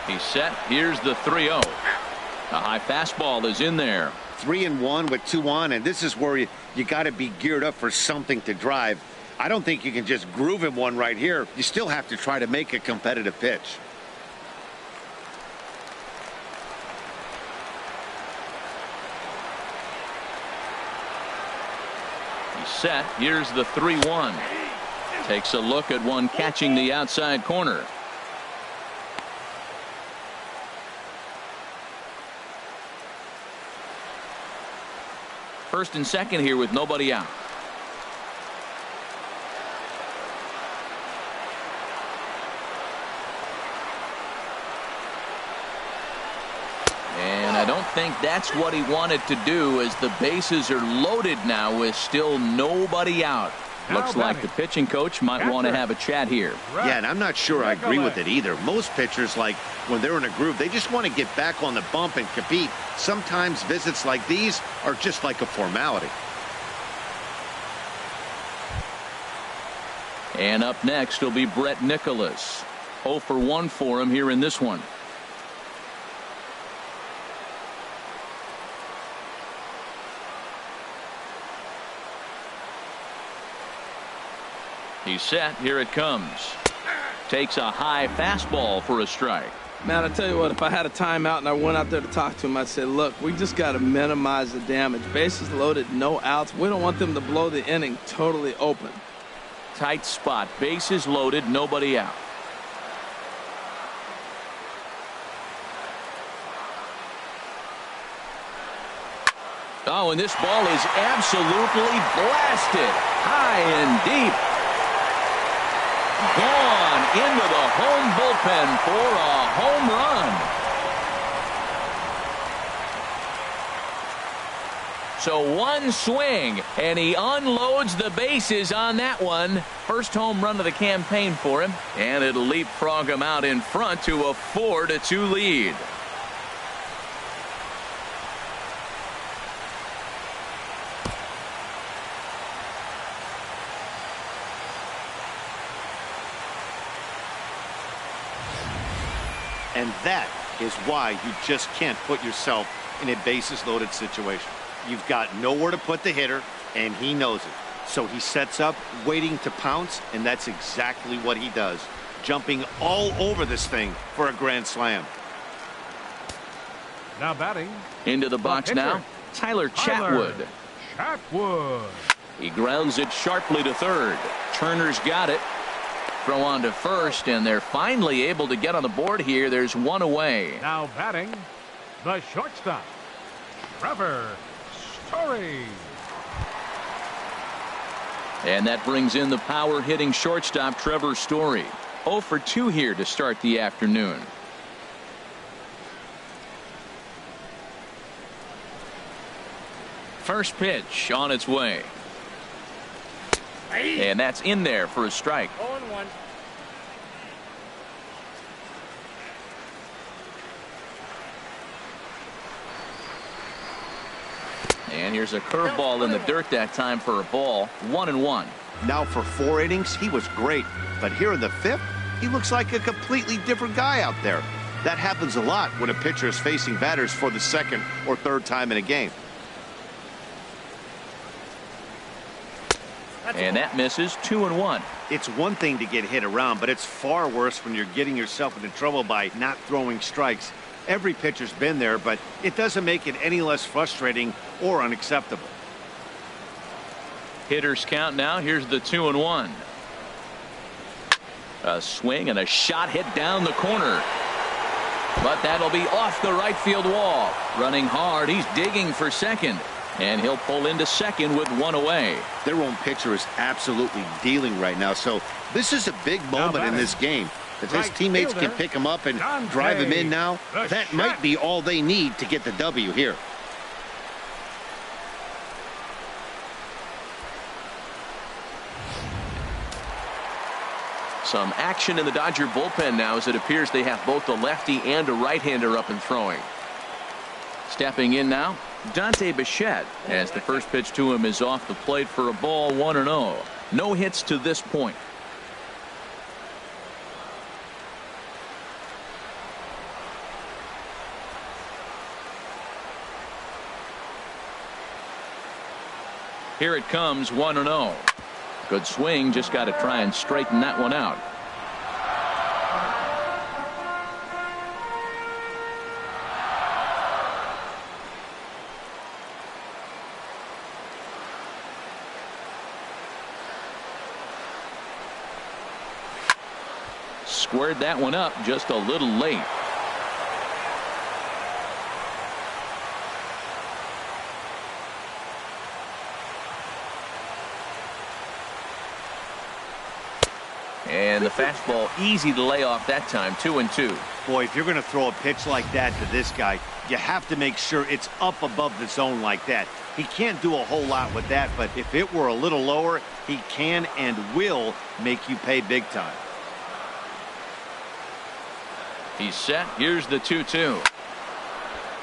He's set. Here's the 3-0. A high fastball is in there. 3-1 with 2 on, and this is where you got to be geared up for something to drive. I don't think you can just groove him one right here. You still have to try to make a competitive pitch. He's set. Here's the 3-1. Takes a look at one catching the outside corner. First and second here with nobody out. And I don't think that's what he wanted to do, as the bases are loaded now with still nobody out. Looks like the pitching coach might want to have a chat here. Yeah, and I'm not sure I agree with it either. Most pitchers, like when they're in a groove, they just want to get back on the bump and compete. Sometimes visits like these are just like a formality. And up next will be Brett Nicholas. 0 for 1 for him here in this one. He's set. Here it comes. Takes a high fastball for a strike. Man, I tell you what, if I had a timeout and I went out there to talk to him, I'd say, look, we just got to minimize the damage. Bases loaded, no outs. We don't want them to blow the inning totally open. Tight spot. Bases loaded, nobody out. Oh, and this ball is absolutely blasted. High and deep. Gone into the home bullpen for a home run. So one swing, and he unloads the bases on that one. First home run of the campaign for him, and it'll leapfrog him out in front to a 4-2 lead. And that is why you just can't put yourself in a bases loaded situation. You've got nowhere to put the hitter, and he knows it. So he sets up, waiting to pounce, and that's exactly what he does. jumping all over this thing for a grand slam. Now batting. Into the box now, Tyler Chatwood. Chatwood. He grounds it sharply to third. Turner's got it. Throw on to first, and they're finally able to get on the board here. There's one away. Now batting, the shortstop, Trevor Story. And that brings in the power hitting shortstop Trevor Story. 0 for 2 here to start the afternoon. First pitch on its way. And that's in there for a strike. 0-1. And here's a curveball in the dirt that time for a ball. 1-1. Now for 4 innings, he was great. But here in the 5th, he looks like a completely different guy out there. That happens a lot when a pitcher is facing batters for the 2nd or 3rd time in a game. And that misses. 2-1. It's one thing to get hit around, but it's far worse when you're getting yourself into trouble by not throwing strikes. Every pitcher's been there, but it doesn't make it any less frustrating or unacceptable. Hitters count now. Here's the 2-1. A swing and a shot hit down the corner. But that'll be off the right field wall. Running hard. He's digging for second. And he'll pull into second with one away. Their own pitcher is absolutely dealing right now, so this is a big moment in this game. If his teammates can pick him up and drive him in now, that might be all they need to get the W here. Some action in the Dodger bullpen now, as it appears they have both a lefty and a right-hander up and throwing. Stepping in now, Dante Bichette, as the first pitch to him is off the plate for a ball. 1-0. No hits to this point. Here it comes. 1-0. Good swing, just got to try and straighten that one out. Squared that one up just a little late. And the fastball easy to lay off that time. 2-2. Boy, if you're going to throw a pitch like that to this guy, you have to make sure it's up above the zone like that. He can't do a whole lot with that, but if it were a little lower, he can and will make you pay big time. He's set. Here's the 2-2.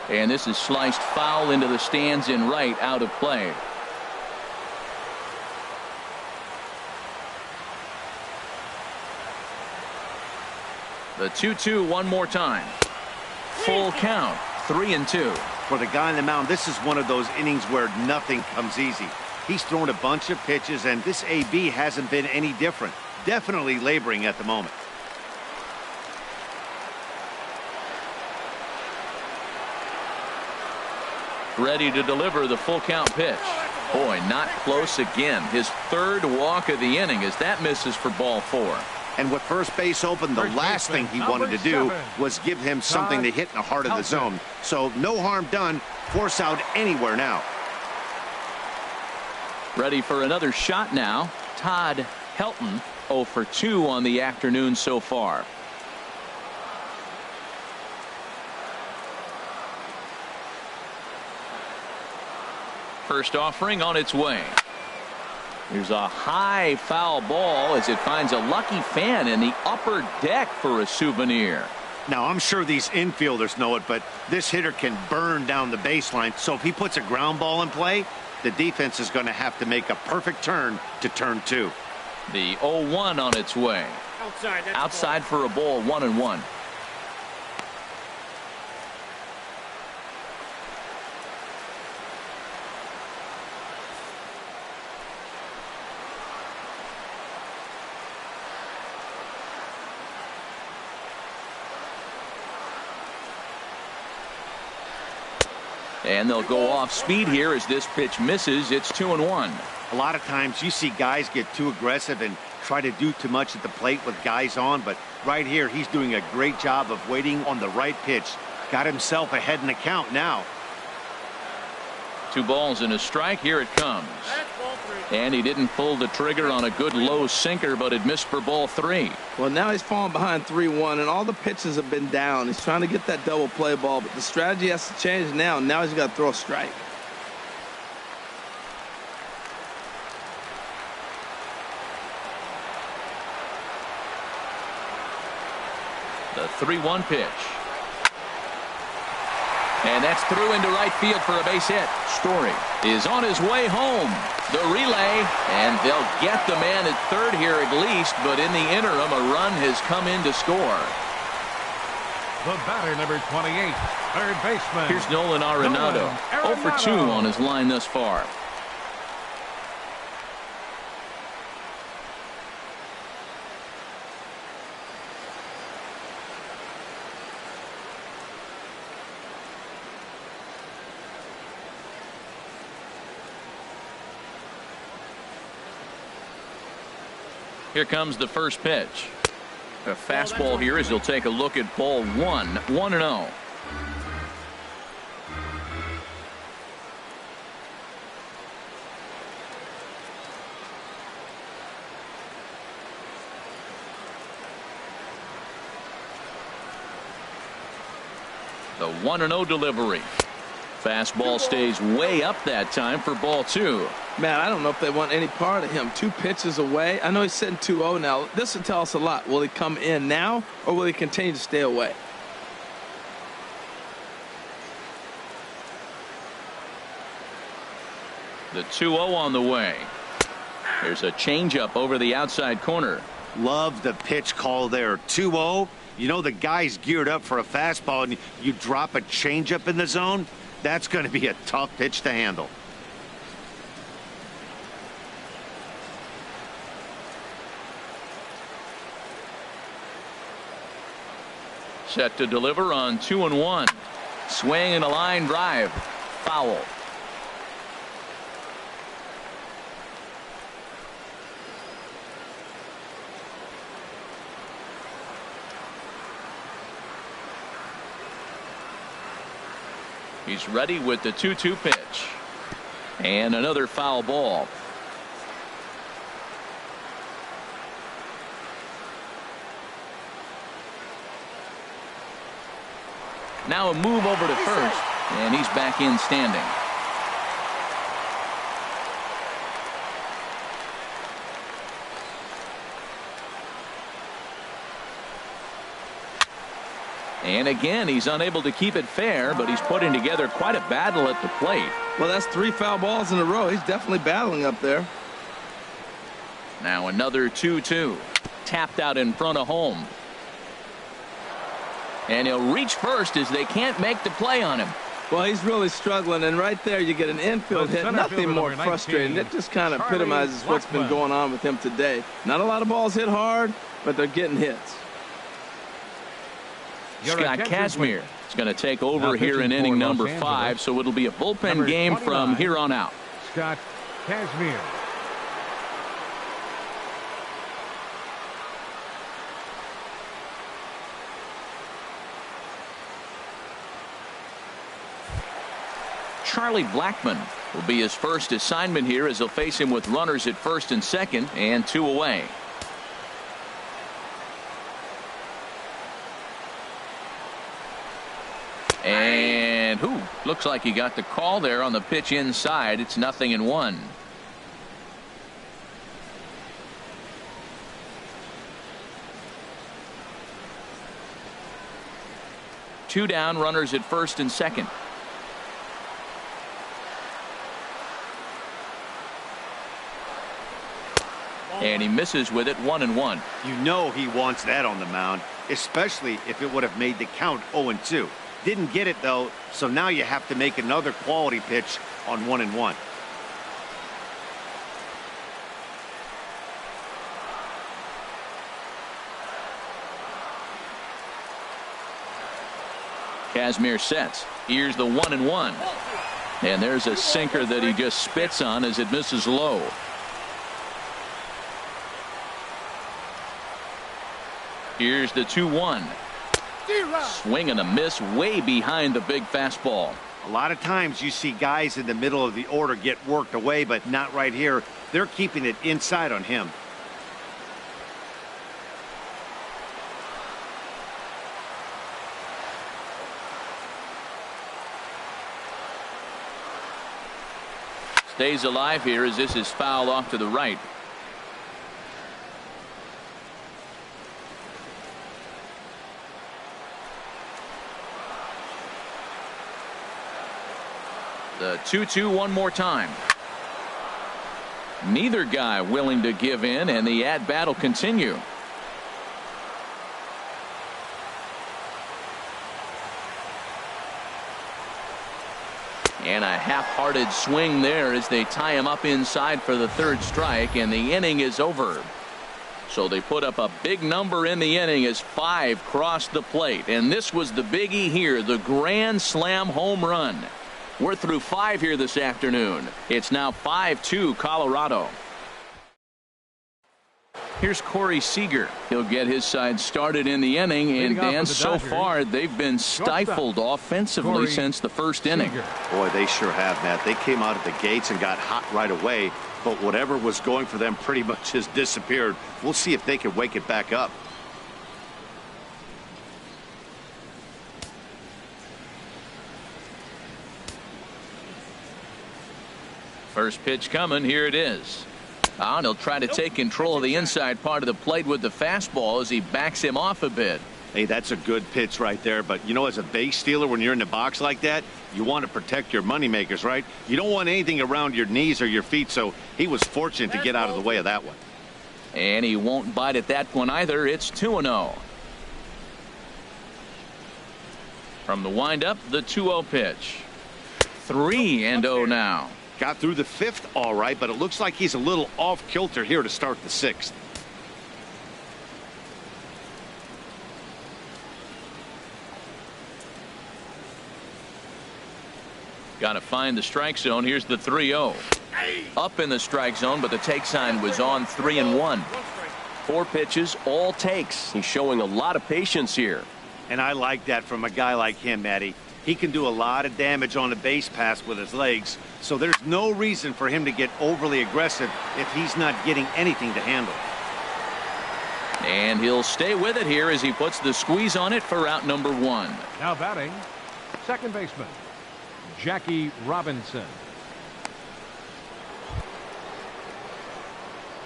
And this is sliced foul into the stands in right, out of play. The 2-2 one more time. Full count. 3-2. For the guy on the mound, this is one of those innings where nothing comes easy. He's thrown a bunch of pitches, and this AB hasn't been any different. Definitely laboring at the moment. Ready to deliver the full count pitch. Boy, not close again. His 3rd walk of the inning as that misses for ball 4. And with first base open, the last thing he wanted to do was give him something to hit in the heart of the zone. So no harm done. Force out anywhere now. Ready for another shot now. Todd Helton, 0 for 2 on the afternoon so far. First offering on its way. Here's a high foul ball as it finds a lucky fan in the upper deck for a souvenir. Now, I'm sure these infielders know it, but this hitter can burn down the baseline. So if he puts a ground ball in play, the defense is going to have to make a perfect turn to turn 2. The 0-1 on its way. Outside for a ball. 1-1. And they'll go off speed here as this pitch misses. It's 2-1. A lot of times you see guys get too aggressive and try to do too much at the plate with guys on, but right here he's doing a great job of waiting on the right pitch. Got himself ahead in the count now. 2 balls and a strike. Here it comes. That's ball 3. And he didn't pull the trigger on a good low sinker, but it missed for ball 3. Well, now he's falling behind 3-1, and all the pitches have been down. He's trying to get that double play ball, but the strategy has to change now. Now he's got to throw a strike. The 3-1 pitch. And that's through into right field for a base hit. Story is on his way home. The relay, and they'll get the man at third here at least, but in the interim, a run has come in to score. The batter, number 28, third baseman. Here's Nolan Arenado. 0 for 2 on his line thus far. Here comes the first pitch. A fastball here as he'll take a look at ball 1. 1-0. The 1-0 delivery. Fastball stays way up that time for ball 2. Man, I don't know if they want any part of him. 2 pitches away. I know he's sitting 2-0 now. This will tell us a lot. Will he come in now, or will he continue to stay away? The 2-0 on the way. There's a changeup over the outside corner. Love the pitch call there. 2-0. You know the guy's geared up for a fastball, and you drop a changeup in the zone. That's going to be a tough pitch to handle. Set to deliver on 2-1. Swing and a line drive. Foul. He's ready with the 2-2 pitch. And another foul ball. Now a move over to first, and he's back in standing. And again, he's unable to keep it fair, but he's putting together quite a battle at the plate. Well, that's 3 foul balls in a row. He's definitely battling up there. Now another 2-2. Tapped out in front of home. And he'll reach first as they can't make the play on him. Well, he's really struggling, and right there you get an infield hit. Nothing more frustrating. It just kind of epitomizes what's been going on with him today. Not a lot of balls hit hard, but they're getting hits. Scott Kazmir is going to take over here in inning number 5, so it'll be a bullpen game from here on out. Scott Kazmir. Charlie Blackmon will be his first assignment here as they'll face him with runners at first and second and 2 away. And looks like he got the call there on the pitch inside. It's 0-1. Two down, runners at first and second. And he misses with it. 1-1. You know he wants that on the mound, especially if it would have made the count 0-2. Didn't get it, though, so now you have to make another quality pitch on 1-1. Kazmir sets. Here's the 1-1. And there's a sinker that he just spits on as it misses low. Here's the 2-1. Swing and a miss way behind the big fastball. A lot of times you see guys in the middle of the order get worked away, but not right here. They're keeping it inside on him. Stays alive here as this is fouled off to the right. The 2-2 one more time. Neither guy willing to give in, and the at-bat will continue. And a half-hearted swing there as they tie him up inside for the third strike, and the inning is over. So they put up a big number in the inning as 5 crossed the plate, and this was the biggie here, the grand slam home run. We're through 5 here this afternoon. It's now 5-2 Colorado. Here's Corey Seager. He'll get his side started in the inning, and Dan, so far they've been stifled offensively since the first inning. Boy, they sure have, Matt. They came out of the gates and got hot right away, but whatever was going for them pretty much has disappeared. We'll see if they can wake it back up. First pitch coming. Here it is. And he'll try to take control of the inside part of the plate with the fastball as he backs him off a bit. Hey, that's a good pitch right there. But, you know, as a base stealer, when you're in the box like that, you want to protect your moneymakers, right? You don't want anything around your knees or your feet, so he was fortunate to get out of the way of that one. And he won't bite at that one either. It's 2-0. From the windup, the 2-0 pitch. 3-0 now. Got through the 5th all right, but it looks like he's a little off kilter here to start the 6th. Got to find the strike zone. Here's the 3-0. Up in the strike zone, but the take sign was on 3-1. 4 pitches, all takes. He's showing a lot of patience here. And I like that from a guy like him, Matty. He can do a lot of damage on the base pass with his legs, so there's no reason for him to get overly aggressive if he's not getting anything to handle. And he'll stay with it here as he puts the squeeze on it for out number 1. Now batting, second baseman, Jackie Robinson.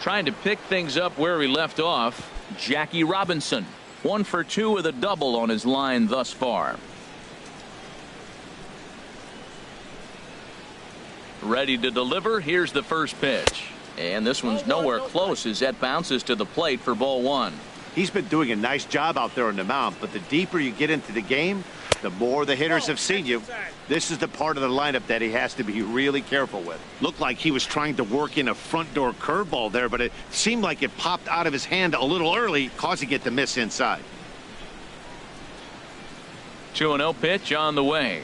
Trying to pick things up where he left off, Jackie Robinson. 1 for 2 with a double on his line thus far. Ready to deliver. Here's the first pitch. And this one's nowhere close as that bounces to the plate for ball 1. He's been doing a nice job out there on the mound, but the deeper you get into the game, the more the hitters have seen you. This is the part of the lineup that he has to be really careful with. Looked like he was trying to work in a front door curveball there, but it seemed like it popped out of his hand a little early, causing it to miss inside. 2-0 pitch on the way.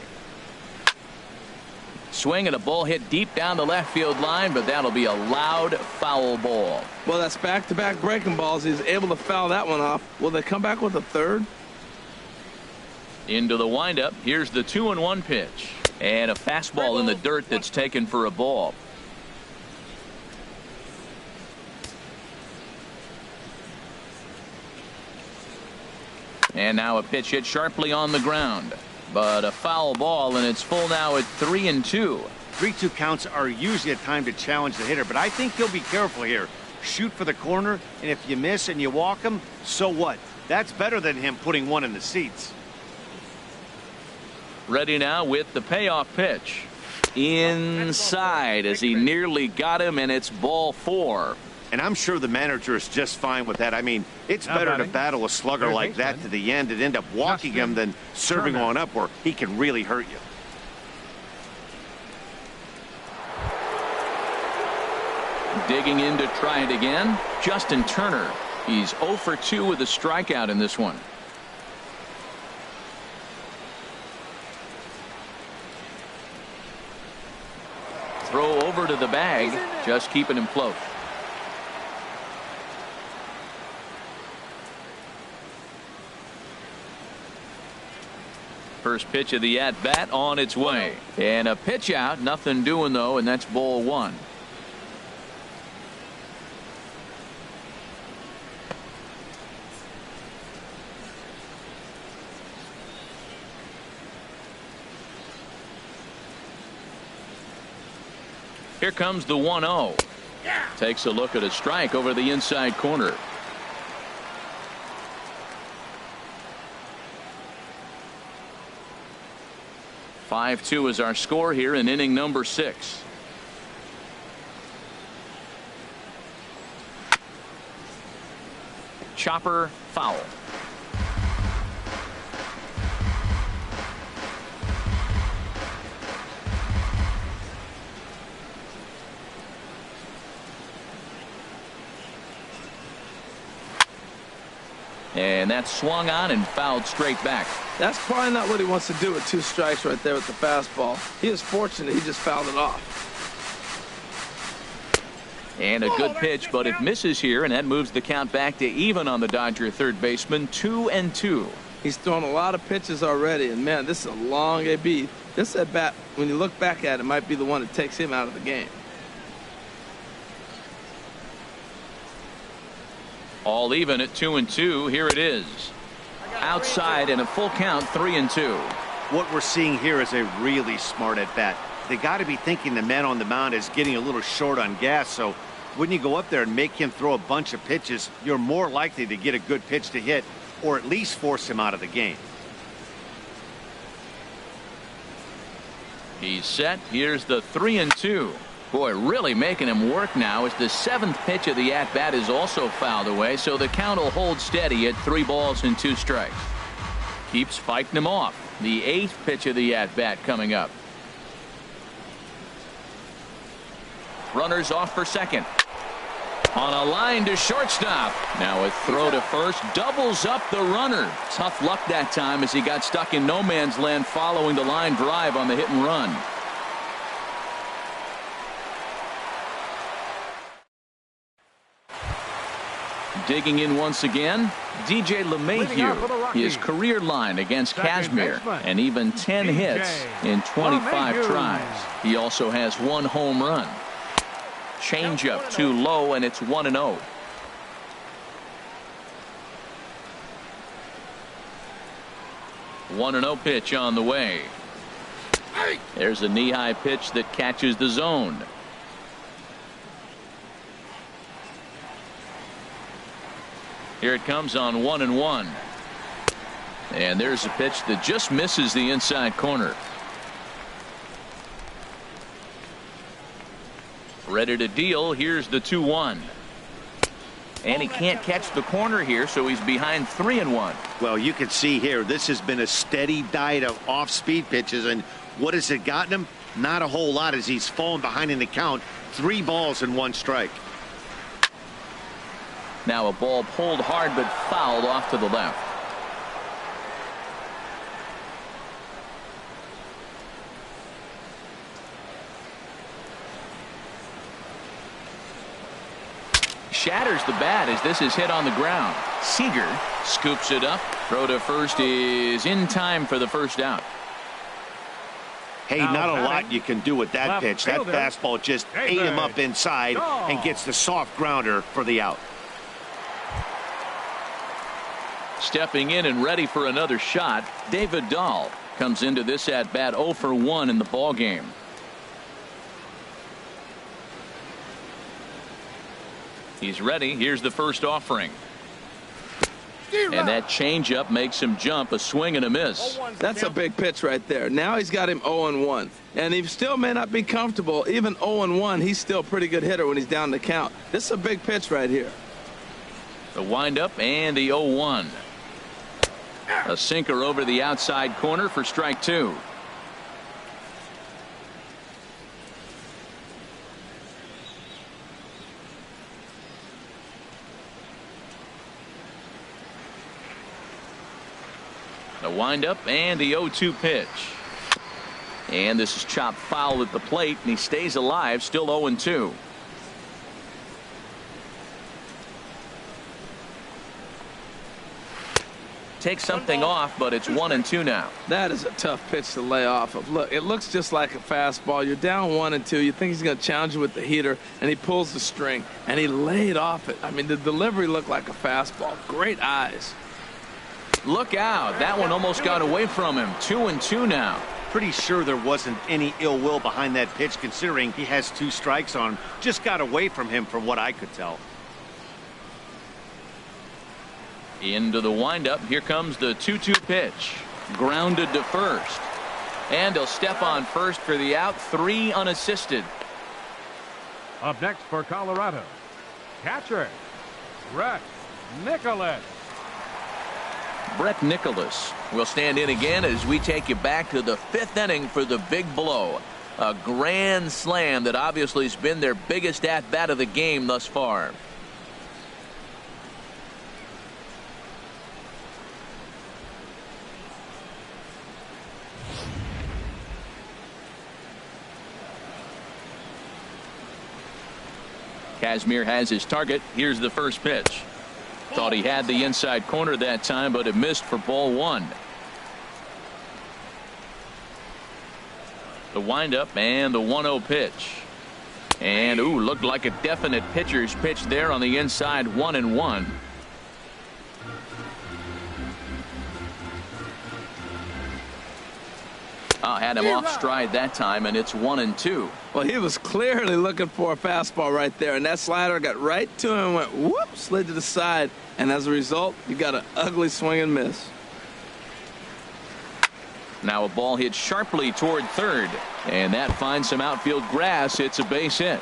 Swing and a ball hit deep down the left field line, but that'll be a loud foul ball. Well, that's back-to-back breaking balls. He's able to foul that one off. Will they come back with a third? Into the windup. Here's the 2-1 pitch. And a fastball in the dirt that's taken for a ball. And now a pitch hit sharply on the ground. But a foul ball, and it's full now at 3-2. 3-2 counts are usually a time to challenge the hitter, but I think he'll be careful here. Shoot for the corner, and if you miss and you walk him, so what? That's better than him putting one in the seats. Ready now with the payoff pitch. Inside as he nearly got him, and it's ball 4. And I'm sure the manager is just fine with that. I mean, it's better to battle a slugger like that to the end and end up walking him than serving on up where he can really hurt you. Digging in to try it again, Justin Turner. He's 0 for 2 with a strikeout in this one. over to the bag, just keeping him close. First pitch of the at-bat on its way. And a pitch out, nothing doing though, and that's ball one. Here comes the 1-0. Takes a look at a strike over the inside corner. (5-2) is our score here in inning number 6. Chopper foul. And that's swung on and fouled straight back. That's probably not what he wants to do with 2 strikes right there with the fastball. He is fortunate he just fouled it off. And a good pitch, but it misses here, and that moves the count back to even on the Dodger third baseman, 2-2. He's thrown a lot of pitches already, and man, this is a long AB. This at bat, when you look back at it, might be the one that takes him out of the game. All even at 2-2. Here it is. Outside and a full count, 3-2. What we're seeing here is a really smart at bat. They got to be thinking the man on the mound is getting a little short on gas, so when you go up there and make him throw a bunch of pitches, you're more likely to get a good pitch to hit or at least force him out of the game. He's set. Here's the 3-2. Boy, really making him work now as the 7th pitch of the at-bat is also fouled away, so the count will hold steady at 3 balls and 2 strikes. Keeps fighting him off. The 8th pitch of the at-bat coming up. Runners off for second. On a line to shortstop. Now a throw to first doubles up the runner. Tough luck that time as he got stuck in no man's land following the line drive on the hit and run. Digging in once again, DJ LeMahieu. His career line against Kazmir, and even 10 hits in 25 tries. He also has 1 home run. Changeup too low, and it's 1-0. One 1-0 pitch on the way. There's a knee-high pitch that catches the zone. Here it comes on 1-1. And there's a pitch that just misses the inside corner. Ready to deal. Here's the 2-1. And he can't catch the corner here, so he's behind 3-1. Well, you can see here, this has been a steady diet of off-speed pitches, and what has it gotten him? Not a whole lot as he's fallen behind in the count. 3 balls and 1 strike. Now a ball pulled hard but fouled off to the left. Shatters the bat as this is hit on the ground. Seager scoops it up. Throw to first is in time for the first out. Hey, not a lot you can do with that pitch. That fastball just ate him up inside and gets the soft grounder for the out. Stepping in and ready for another shot, David Dahl comes into this at bat 0 for 1 in the ball game. He's ready. Here's the first offering. And that changeup makes him jump. A swing and a miss. That's a big pitch right there. Now he's got him 0-1. And he still may not be comfortable. Even 0-1, he's still a pretty good hitter when he's down the count. This is a big pitch right here. The windup and the 0-1. A sinker over the outside corner for strike 2. The windup and the 0-2 pitch. And this is chopped foul at the plate, and he stays alive, still 0-2. Takes something off, but it's 1-2 now. That is a tough pitch to lay off of. Look, it looks just like a fastball. You're down 1-2. You think he's going to challenge you with the heater, and he pulls the string, and he laid off it. I mean, the delivery looked like a fastball. Great eyes. Look out. That one almost got away from him. 2-2 now. Pretty sure there wasn't any ill will behind that pitch, considering he has 2 strikes on him. Just got away from him from what I could tell. Into the windup. Here comes the 2-2 pitch. Grounded to first. And he'll step on first for the out. 3 unassisted. Up next for Colorado, catcher, Brett Nicholas. Brett Nicholas will stand in again as we take you back to the 5th inning for the big blow. A grand slam that obviously has been their biggest at-bat of the game thus far. Kazmir has his target. Here's the first pitch. Thought he had the inside corner that time, but it missed for ball 1. The windup and the 1-0 pitch. And ooh, looked like a definite pitcher's pitch there on the inside. 1-1. Had him off stride that time, and it's 1-2. Well, he was clearly looking for a fastball right there, and that slider got right to him and went whoop, slid to the side, and as a result, you got an ugly swing and miss. Now a ball hit sharply toward third, and that finds some outfield grass. It's a base hit.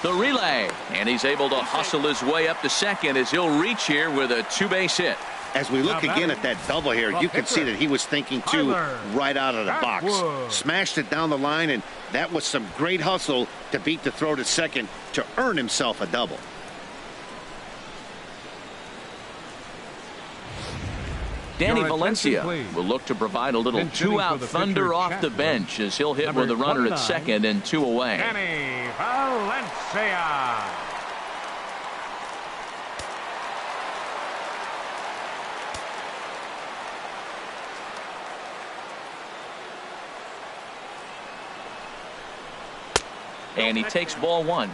The relay, and he's able to hustle his way up to second as he'll reach here with a 2-base hit. As we look again at that double here, you can see that he was thinking too right out of the box. Smashed it down the line, and that was some great hustle to beat the throw to second to earn himself a double. Danny Valencia will look to provide a little 2-out thunder off the bench as he'll hit with a runner at second and 2 away. Danny Valencia. And he takes ball 1.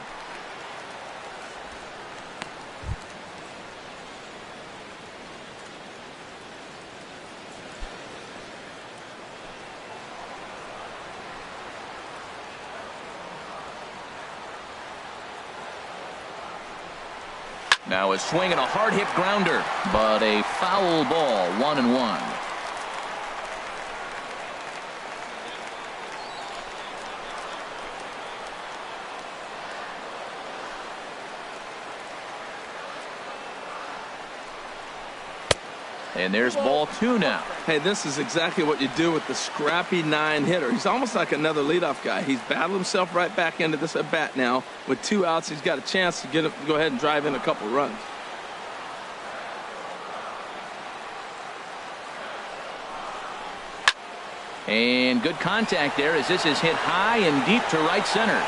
Now a swing and a hard hit grounder, but a foul ball. 1-1. And there's ball 2 now. Hey, this is exactly what you do with the scrappy 9 hitter. He's almost like another leadoff guy. He's battled himself right back into this at bat now. With 2 outs, he's got a chance to go ahead and drive in a couple runs. And good contact there as this is hit high and deep to right center.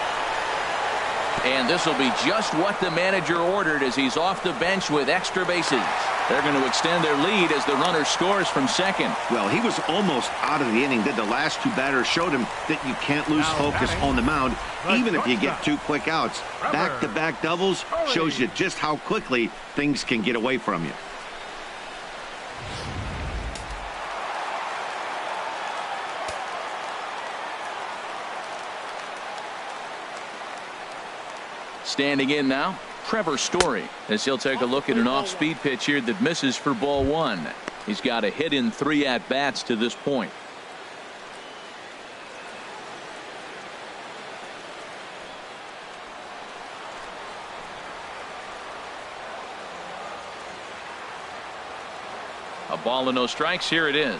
And this will be just what the manager ordered as he's off the bench with extra bases. They're going to extend their lead as the runner scores from second. Well, he was almost out of the inning. Then the last 2 batters showed him that you can't lose focus on the mound, even if you get 2 quick outs. Back-to-back doubles shows you just how quickly things can get away from you. Standing in now, Trevor Story, as he'll take a look at an off-speed pitch here that misses for ball 1. He's got a hit in 3 at-bats to this point. A ball and no strikes. Here it is.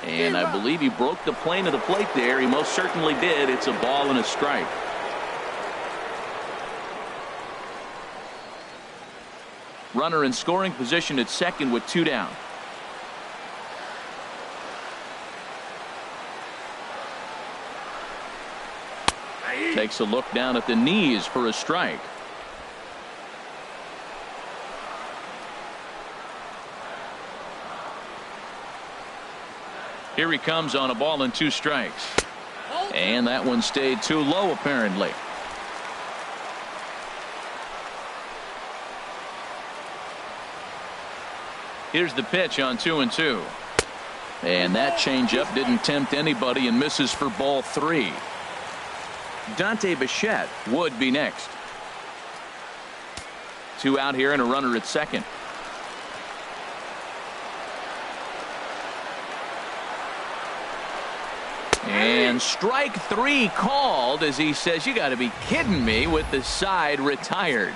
And I believe he broke the plane of the plate there. He most certainly did. It's a ball and a strike. Runner in scoring position at second with 2 down. Takes a look down at the knees for a strike. Here he comes on a ball and 2 strikes. And that one stayed too low apparently. Here's the pitch on 2-2. And that changeup didn't tempt anybody and misses for ball 3. Dante Bichette would be next. 2 out here and a runner at second. And strike 3 called as he says, you got to be kidding me, with the side retired.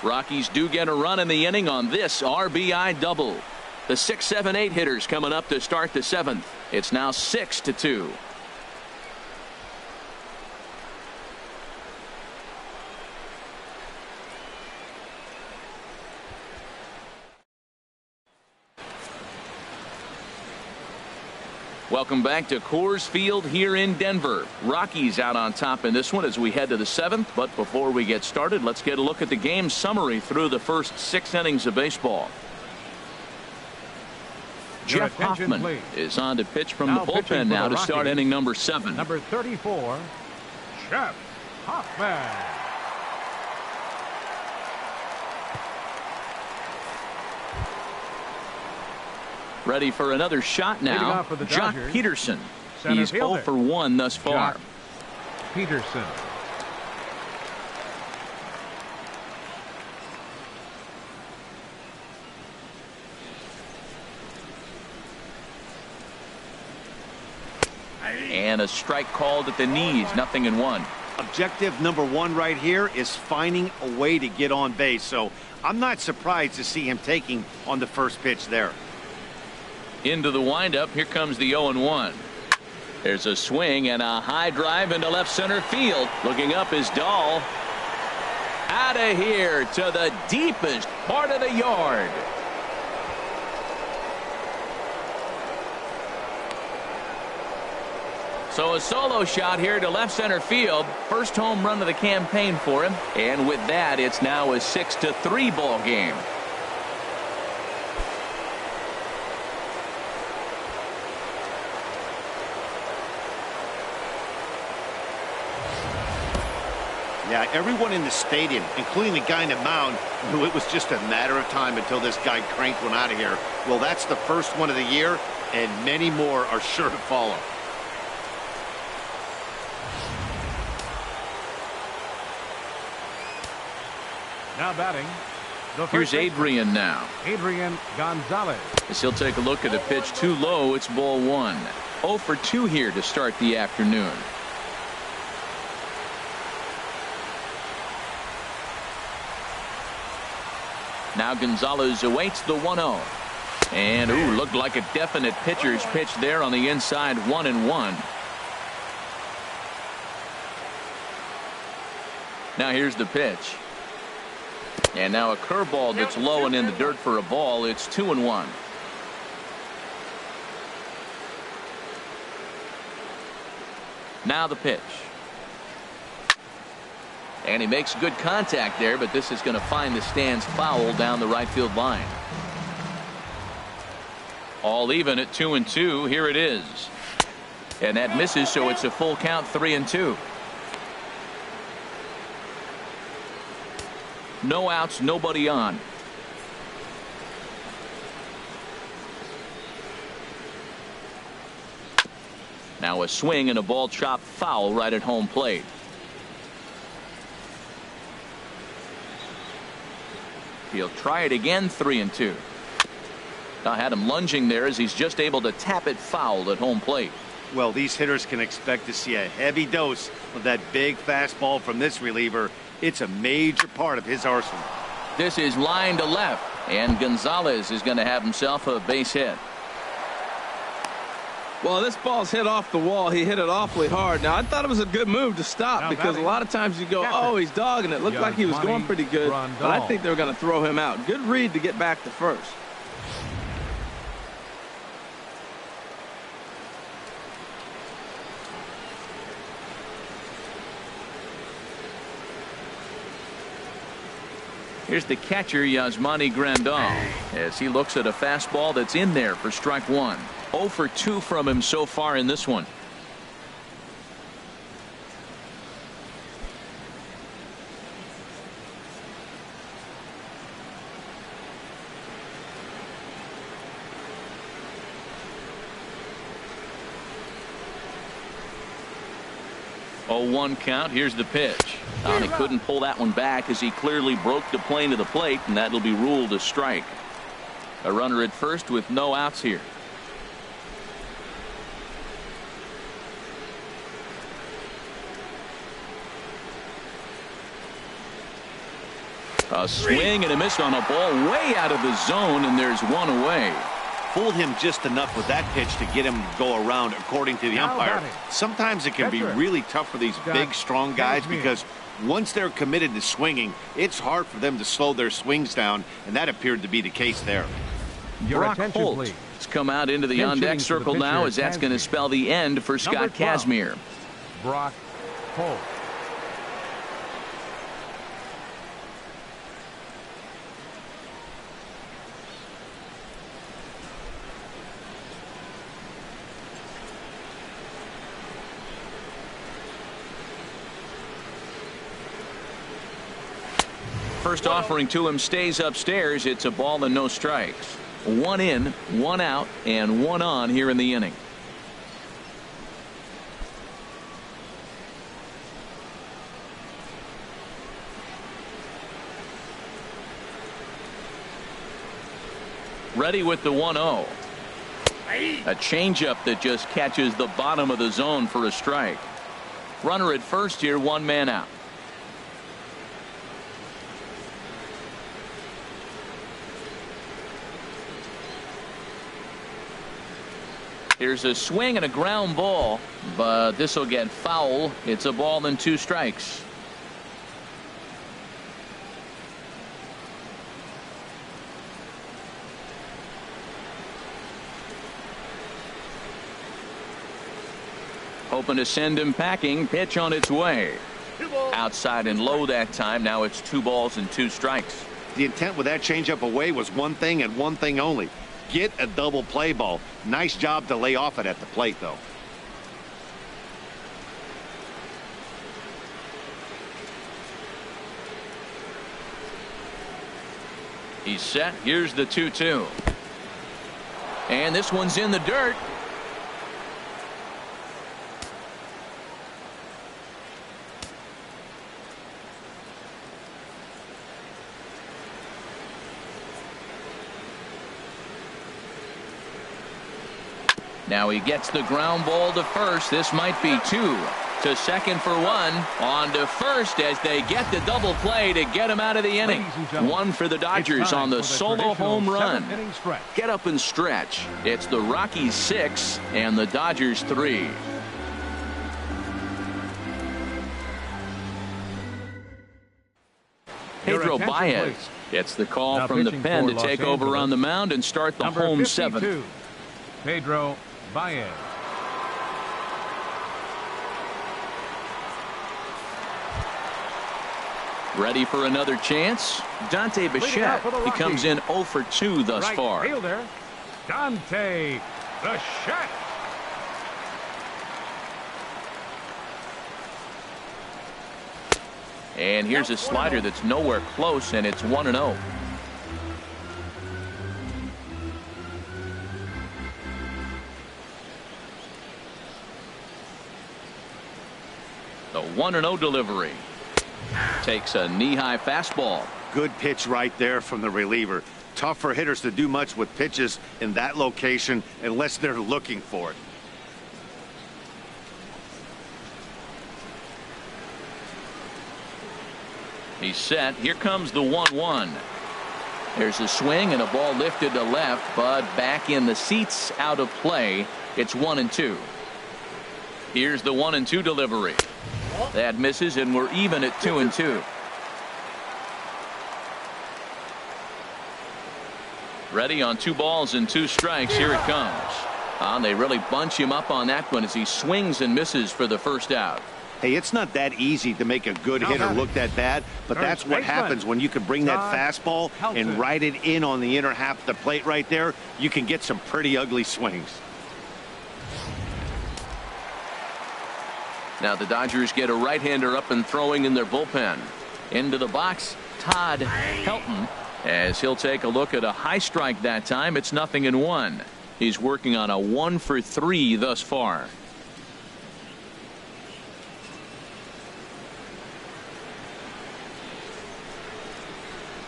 Rockies do get a run in the inning on this RBI double. The 6, 7, 8 hitters coming up to start the 7th. It's now 6-2. Welcome back to Coors Field here in Denver. Rockies out on top in this one as we head to the 7th. But before we get started, let's get a look at the game summary through the first 6 innings of baseball. Jeff Hoffman is on to pitch from the bullpen now to start inning number 7. Number 34, Jeff Hoffman. Ready for another shot now. Jock Peterson. He's 0 for 1 thus far. Jock Peterson. And a strike called at the knees. 0-1. Objective number 1 right here is finding a way to get on base. So I'm not surprised to see him taking on the first pitch there. Into the windup. Here comes the 0-1. There's a swing and a high drive into left center field. Looking up is Dahl. Out of here to the deepest part of the yard. So a solo shot here to left center field. First home run of the campaign for him. And with that, it's now a 6-3 ball game. Yeah, everyone in the stadium, including the guy in the mound, knew it was just a matter of time until this guy cranked one out of here. Well, that's the first one of the year, and many more are sure to follow. Now batting. Here's Adrian now. Adrian Gonzalez. As he'll take a look at a pitch too low. It's ball 1. 0 for 2 here to start the afternoon. Now Gonzalez awaits the 1-0. And looked like a definite pitcher's pitch there on the inside. 1-1. Now here's the pitch. And now a curveball that's low and in the dirt for a ball. It's 2-1. Now the pitch. And he makes good contact there, but this is going to find the stands foul down the right field line. All even at 2-2. Here it is. And that misses, so it's a full count. 3-2. No outs, nobody on. Now a swing and a ball chopped foul right at home plate. He'll try it again. 3-2. I had him lunging there as he's just able to tap it foul at home plate. Well, these hitters can expect to see a heavy dose of that big fastball from this reliever. It's a major part of his arsenal. This is line to left, and Gonzalez is going to have himself a base hit. Well, this ball's hit off the wall. He hit it awfully hard. Now, I thought it was a good move to stop, because a lot of times you go, oh, he's dogging it. Looked like he was going pretty good, but I think they were going to throw him out. Good read to get back to first. Here's the catcher, Yasmani Grandal, as he looks at a fastball that's in there for strike one. 0 for 2 from him so far in this one. Oh, 1 count. Here's the pitch. He couldn't pull that one back as he clearly broke the plane to the plate, and that'll be ruled a strike. A runner at first with no outs here. A swing and a miss on a ball way out of the zone, and there's one away. Fooled him just enough with that pitch to get him to go around, according to the umpire. Sometimes it can be really tough for these big, strong guys because once they're committed to swinging, it's hard for them to slow their swings down, and that appeared to be the case there. Brock Holt has come out into the on-deck circle now, as that's going to spell the end for Scott Kazmir. Brock Holt. First offering to him stays upstairs. It's a ball and no strikes. 1 in, 1 out, and 1 on here in the inning. Ready with the 1-0. A changeup that just catches the bottom of the zone for a strike. Runner at first here, 1 man out. Here's a swing and a ground ball, but this will get foul. It's a ball and 2 strikes. Hoping to send him packing. Pitch on its way. Outside and low that time. Now it's 2 balls and 2 strikes. The intent with that changeup away was one thing and one thing only. Get a double play ball. Nice job to lay off it at the plate, though. He's set. Here's the 2-2. And this one's in the dirt. Now he gets the ground ball to first. This might be 2. To second for 1. On to first as they get the double play to get him out of the inning. 1 for the Dodgers on the solo home run. Get up and stretch. It's the Rockies 6 and the Dodgers 3. Pedro Baez gets the call now from the pen to take over on the mound and start the home 7th. Pedro Baez. Ready for another chance? Dante Bichette. He comes in 0 for 2 thus far. Fielder, Dante Bichette. And here's a slider that's nowhere close, and it's 1-0. The 1-0 delivery. Takes a knee-high fastball. Good pitch right there from the reliever. Tough for hitters to do much with pitches in that location unless they're looking for it. He's set. Here comes the 1-1. There's a swing and a ball lifted to left, but back in the seats, out of play. It's 1-2. Here's the 1-2 delivery. That misses, and we're even at 2-2. Ready on 2 balls and 2 strikes. Here it comes. They really bunch him up on that one as he swings and misses for the first out. Hey, it's not that easy to make a good hitter look that bad, but that's what happens when you can bring that fastball and ride it in on the inner half of the plate right there. You can get some pretty ugly swings. Now the Dodgers get a right-hander up and throwing in their bullpen. Into the box, Todd Helton, as he'll take a look at a high strike that time. It's 0-1. He's working on a 1-for-3 thus far.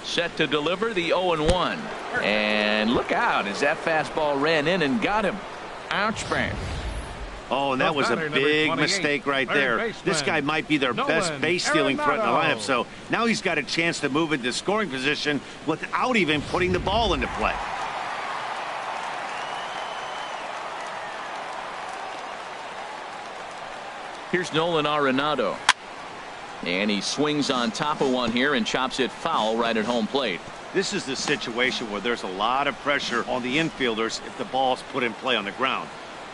Set to deliver the 0-1. And look out as that fastball ran in and got him. Ouch, bang. Oh, and that was a big mistake right there. This guy might be their best base-stealing threat in the lineup, so now he's got a chance to move into scoring position without even putting the ball into play. Here's Nolan Arenado. And he swings on top of one here and chops it foul right at home plate. This is the situation where there's a lot of pressure on the infielders if the ball's put in play on the ground.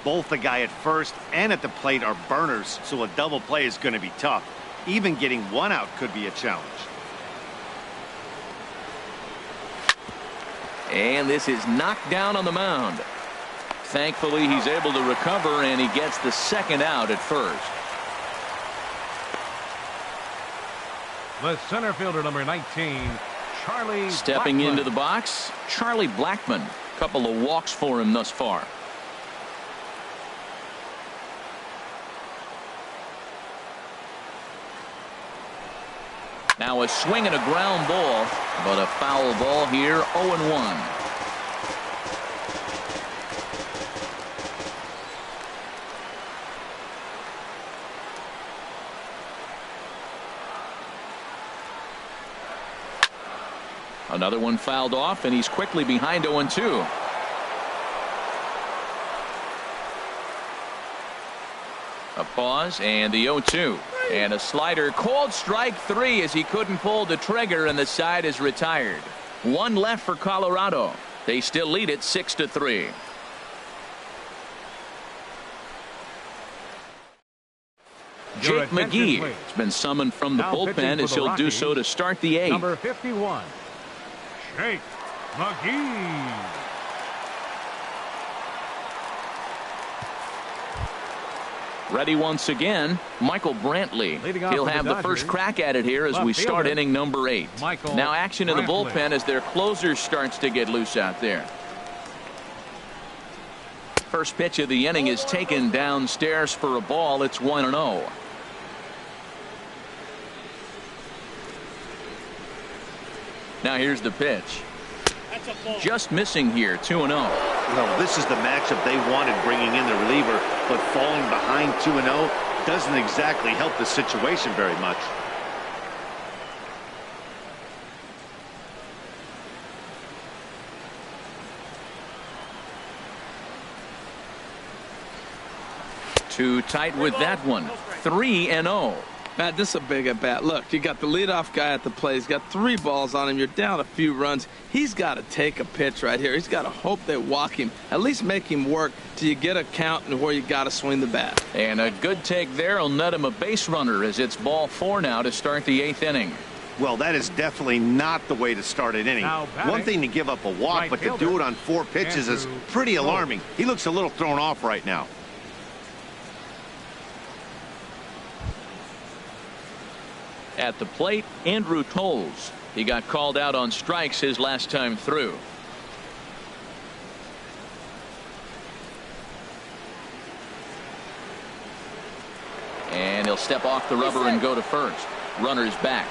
Both the guy at first and at the plate are burners, so a double play is going to be tough. Even getting one out could be a challenge. And this is knocked down on the mound. Thankfully, he's able to recover, and he gets the second out at first. The center fielder, number 19, Charlie Stepping Blackmon. into the box, Charlie Blackmon. Couple of walks for him thus far. Now a swing and a ground ball, but a foul ball here, 0-1. Another one fouled off, and he's quickly behind 0-2. A pause and the 0-2. And a slider called strike 3 as he couldn't pull the trigger, and the side is retired. One left for Colorado. They still lead it 6-3. Jake McGee has been summoned from the bullpen as he'll do so to start the 8th. Number 51, Jake McGee. Ready once again, Michael Brantley. He'll have the first crack at it here as we start inning number 8. Now action in the bullpen as their closer starts to get loose out there. First pitch of the inning is taken downstairs for a ball. It's 1-0. Now here's the pitch. Just missing here, 2-0. Well, this is the matchup they wanted, bringing in the reliever, but falling behind 2-0 doesn't exactly help the situation very much. Too tight with that one. 3-0. Matt, this is a big at bat. Look, you got the leadoff guy at the plate. He's got 3 balls on him. You're down a few runs. He's got to take a pitch right here. He's got to hope they walk him. At least make him work till you get a count and where you got to swing the bat. And a good take there will net him a base runner as it's ball 4 now to start the 8th inning. Well, that is definitely not the way to start an inning. One thing to give up a walk, but to do it on 4 pitches is pretty alarming. He looks a little thrown off right now. At the plate, Andrew Toles. He got called out on strikes his last time through. And he'll step off the rubber and go to first. Runner's back.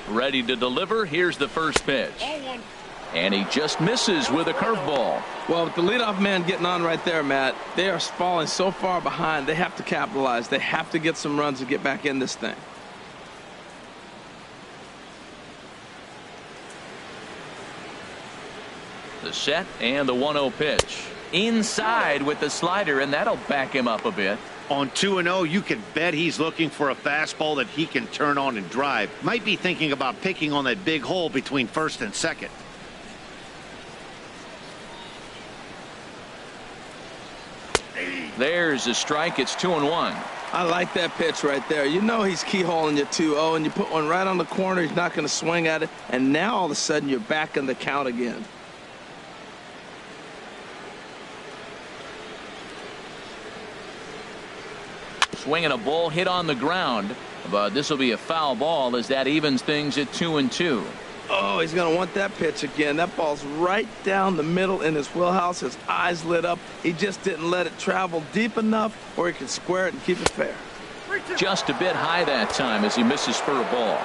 Ready to deliver. Here's the first pitch. And he just misses with a curveball. Well, with the leadoff man getting on right there, Matt, they are falling so far behind. They have to capitalize. They have to get some runs to get back in this thing. The set and the 1-0 pitch. Inside with the slider, and that'll back him up a bit. On 2-0, you can bet he's looking for a fastball that he can turn on and drive. Might be thinking about picking on that big hole between first and second. There's a strike. It's 2-1. I like that pitch right there. You know he's keyholing your 2-0, and you put one right on the corner. He's not going to swing at it. And now all of a sudden you're back in the count again. Swinging a ball hit on the ground, but this will be a foul ball as that evens things at 2-2. Oh, he's going to want that pitch again. That ball's right down the middle in his wheelhouse. His eyes lit up. He just didn't let it travel deep enough where he could square it and keep it fair. Just a bit high that time as he misses for a ball.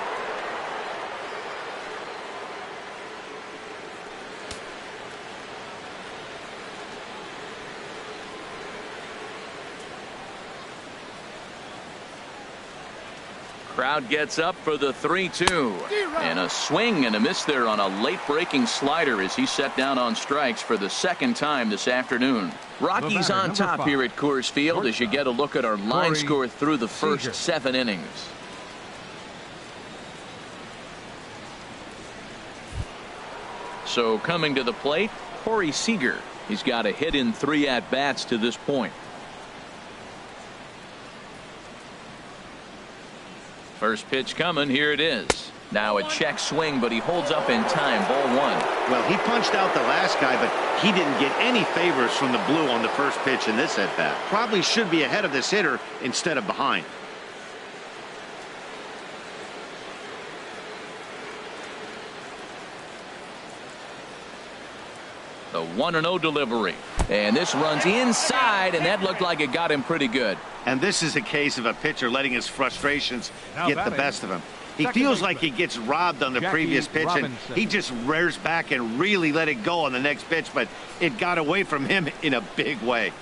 Crowd gets up for the 3-2. And a swing and a miss there on a late breaking slider as he set down on strikes for the second time this afternoon. Rockies on top here at Coors Field as you get a look at our line score through the first 7 innings. So coming to the plate, Corey Seager. He's got a hit in 3 at-bats to this point. First pitch coming. Here it is. Now a check swing, but he holds up in time. Ball 1. Well, he punched out the last guy, but he didn't get any favors from the blue on the first pitch in this at-bat. Probably should be ahead of this hitter instead of behind. The 1-0 delivery. And this runs inside, and that looked like it got him pretty good. And this is a case of a pitcher letting his frustrations get the best of him. He feels like he gets robbed on the previous pitch, and he just rears back and really let it go on the next pitch, but it got away from him in a big way.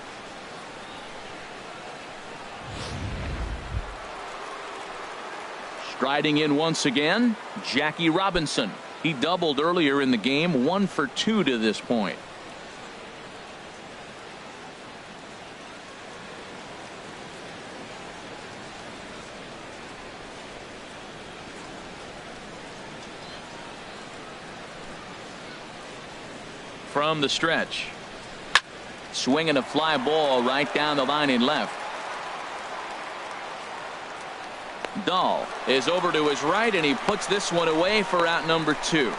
Striding in once again, Jackie Robinson. He doubled earlier in the game, 1 for 2 to this point. From the stretch. Swinging a fly ball right down the line in left. Dahl is over to his right, and he puts this one away for out number 2.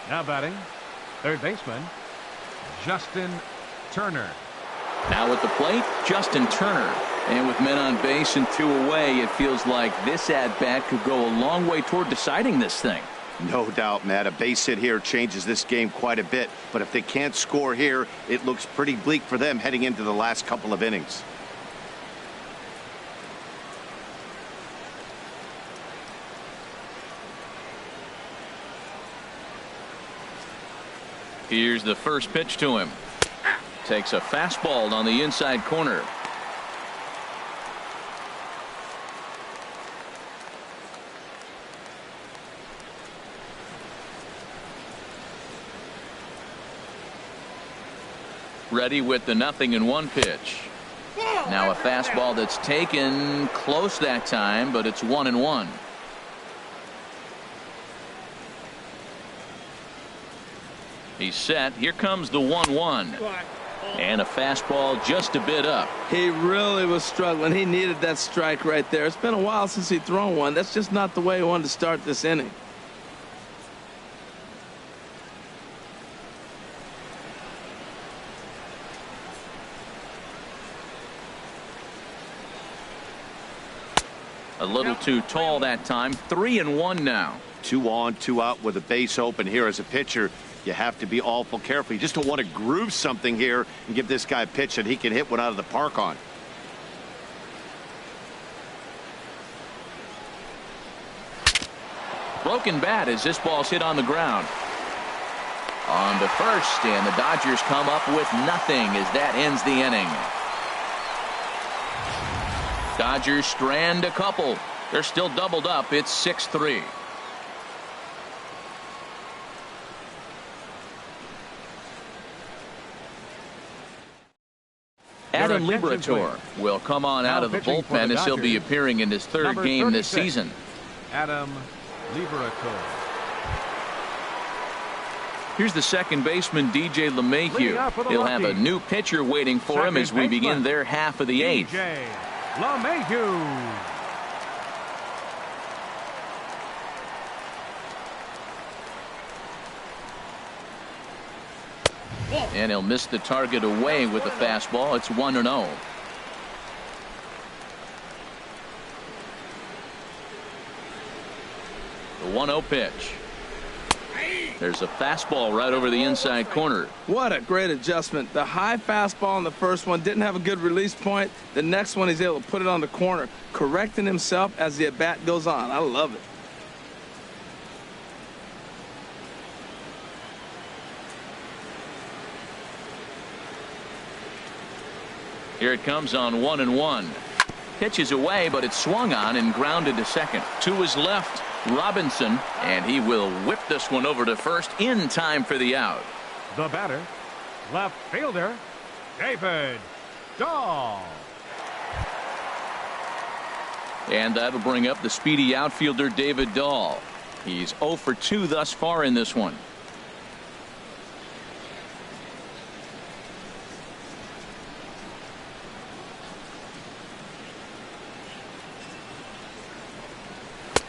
Now batting, third baseman, Justin Turner. Now at the plate, Justin Turner. And with men on base and 2 away, it feels like this at-bat could go a long way toward deciding this thing. No doubt, Matt. A base hit here changes this game quite a bit. But if they can't score here, it looks pretty bleak for them heading into the last couple of innings. Here's the first pitch to him. Takes a fastball on the inside corner. Ready with the 0-1 pitch. Now a fastball that's taken close that time, but it's 1-1. He's set. Here comes the 1-1. And a fastball just a bit up. He really was struggling. He needed that strike right there. It's been a while since he'd thrown one. That's just not the way he wanted to start this inning. A little too tall that time. 3-1 now. 2 on, 2 out with a base open here. As a pitcher, you have to be awful careful. You just don't want to groove something here and give this guy a pitch that he can hit one out of the park on. Broken bat as this ball's hit on the ground. On to first, and the Dodgers come up with nothing as that ends the inning. Dodgers strand a couple. They're still doubled up. It's 6-3. Adam Liberator will come on out of the bullpen as he'll be appearing in his 3rd game this season. Adam Liberator. Here's the second baseman, DJ Leading LeMahieu. off for the He'll have a Rockies. new pitcher waiting for him Second as we begin baseman, their half of the eighth. DJ LeMahieu. And he'll miss the target away with the fastball. It's 1-0. The 1-0 pitch. There's a fastball right over the inside corner. What a great adjustment. The high fastball in the first one didn't have a good release point. The next one he's able to put it on the corner, correcting himself as the at-bat goes on. I love it. Here it comes on 1-1. Pitches away, but it's swung on and grounded to second. To his left, Robinson, and he will whip this one over to first in time for the out. The batter, left fielder, David Dahl. And that'll bring up the speedy outfielder, David Dahl. He's 0 for 2 thus far in this one.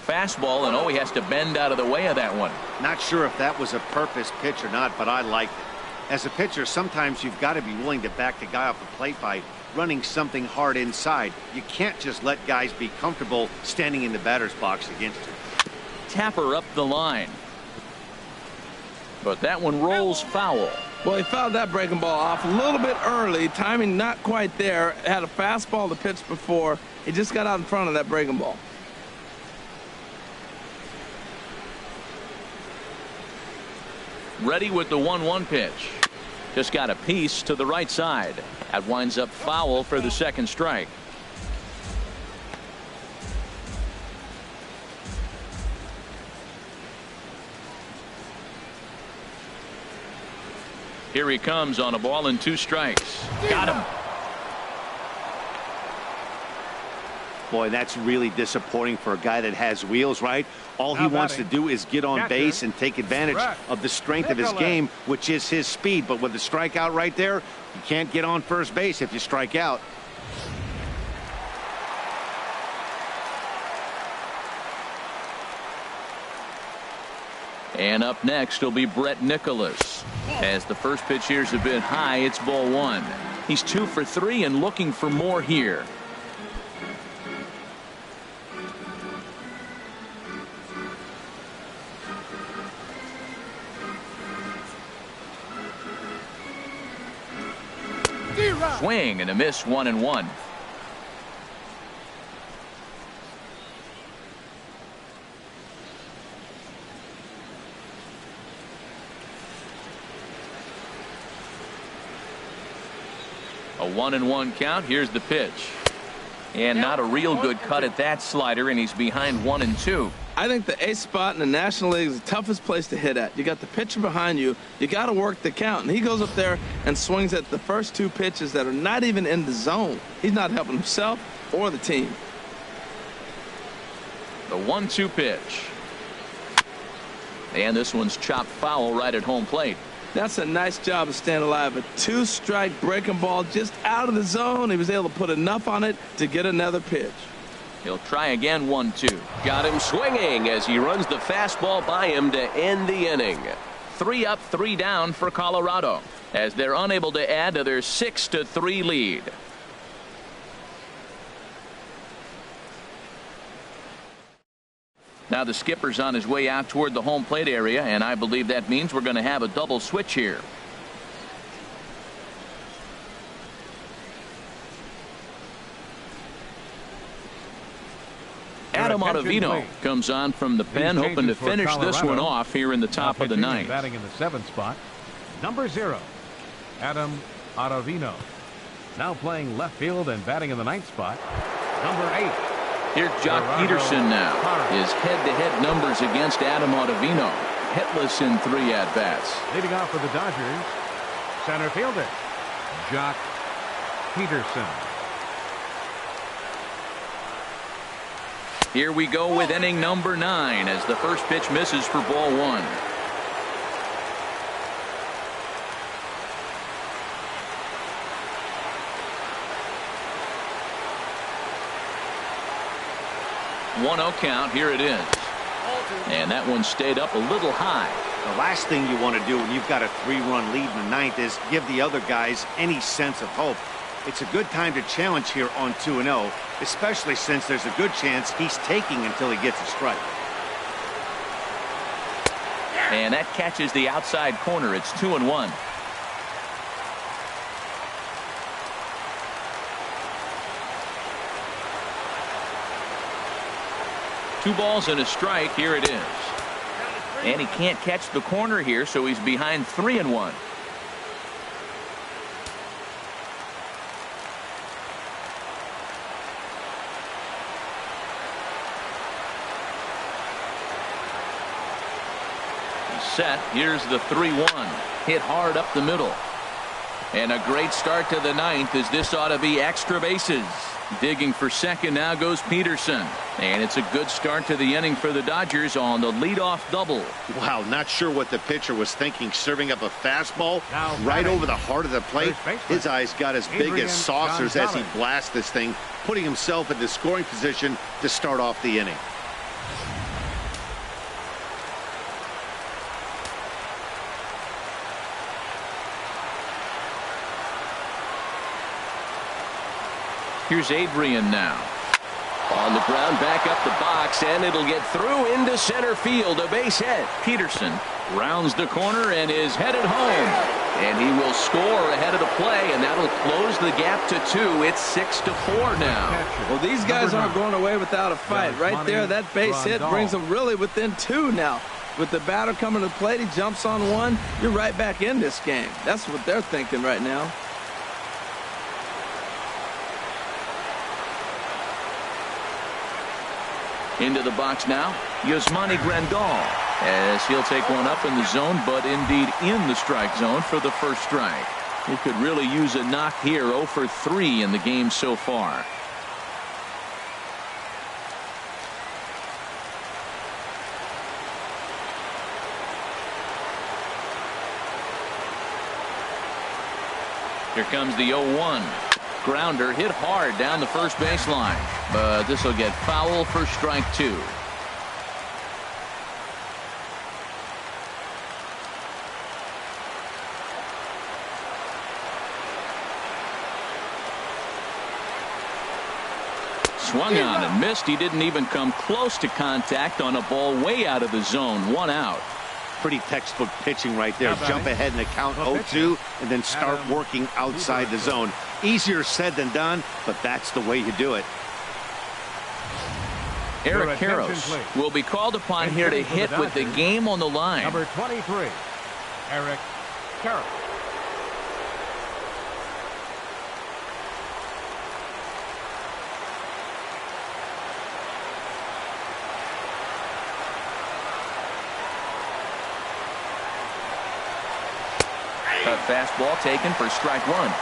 Fastball, and he has to bend out of the way of that one. Not sure if that was a purpose pitch or not, but I liked it. As a pitcher, sometimes you've got to be willing to back the guy off the plate by running something hard inside. You can't just let guys be comfortable standing in the batter's box against you. Tapper up the line. But that one rolls foul. Well, he fouled that breaking ball off a little bit early. Timing not quite there. Had a fastball to pitch before. He just got out in front of that breaking ball. Ready with the 1-1 pitch. Just got a piece to the right side. That winds up foul for the second strike. Here he comes on a ball and 2 strikes. Got him. Boy, that's really disappointing for a guy that has wheels, right? All he wants to do is get on base and take advantage of the strength of his game, which is his speed. But with the strikeout right there, you can't get on first base if you strike out. And up next will be Brett Nicholas. As the first pitch here's a bit high, it's ball 1. He's 2 for 3 and looking for more here. Swing and a miss, 1-1. A 1-1 count. Here's the pitch. And not a real good cut at that slider, and he's behind 1-2. I think the ace spot in the National League is the toughest place to hit at. You got the pitcher behind you. You got to work the count. And he goes up there and swings at the first 2 pitches that are not even in the zone. He's not helping himself or the team. The 1-2 pitch. And this one's chopped foul right at home plate. That's a nice job of staying alive. A 2-strike breaking ball just out of the zone. He was able to put enough on it to get another pitch. He'll try again. 1-2. Got him swinging as he runs the fastball by him to end the inning. 3 up, 3 down for Colorado as they're unable to add to their 6-3 lead. Now the skipper's on his way out toward the home plate area, and I believe that means we're going to have a double switch here. Adam Ottavino comes on from the pen, hoping to finish this one off here in the top of the 9th. Batting in the 7th spot, number 0, Adam Ottavino. Now playing left field and batting in the 9th spot, number 8. Here's Jock Peterson now. His head-to-head numbers against Adam Ottavino. Hitless in 3 at-bats. Leading off for the Dodgers, center fielder, Jock Peterson. Here we go with inning number 9 as the first pitch misses for ball 1. 1-0 count. Here it is. And that one stayed up a little high. The last thing you want to do when you've got a 3-run lead in the ninth is give the other guys any sense of hope. It's a good time to challenge here on 2-0, especially since there's a good chance he's taking until he gets a strike. And that catches the outside corner. It's 2-1. Two balls and a strike. Here it is. And he can't catch the corner here, so he's behind 3-1. He's set. Here's the 3-1. Hit hard up the middle. And a great start to the ninth, as this ought to be extra bases. Digging for second now goes Peterson. And it's a good start to the inning for the Dodgers on the leadoff double. Wow, not sure what the pitcher was thinking, serving up a fastball Now right batting, over the heart of the plate. His eyes got as big Adrian as saucers as he Gonzalez. blasts this thing, putting himself into scoring position to start off the inning. Here's Adrian now. On the ground, back up the box, and it'll get through into center field. A base hit. Peterson rounds the corner and is headed home. And he will score ahead of the play, and that'll close the gap to 2. It's 6-4 now. Well, these guys aren't going away without a fight. Right there, that base hit brings them really within 2 now. With the batter coming to the plate, he jumps on one. You're right back in this game. That's what they're thinking right now. Into the box now, Yasmani Grandal, as he'll take one up in the zone, but indeed in the strike zone for the first strike. He could really use a knock here. 0 for 3 in the game so far. Here comes the 0-1. Grounder hit hard down the first baseline, but this will get foul for strike 2. Swung on and missed. He didn't even come close to contact on a ball way out of the zone. 1 out. Pretty textbook pitching right there. Jump ahead in the count 0-2 and then start working outside the zone. Easier said than done, but that's the way you do it. Eric Karros will be called upon here to hit with the game on the line. Number 23, Eric Karros. A fastball taken for strike 1.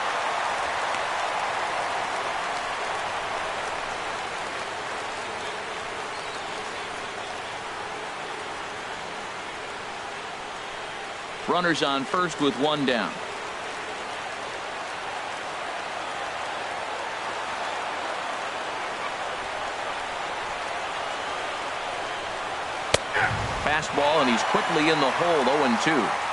Runners on first with 1 down. Fastball, and he's quickly in the hole. 0-2.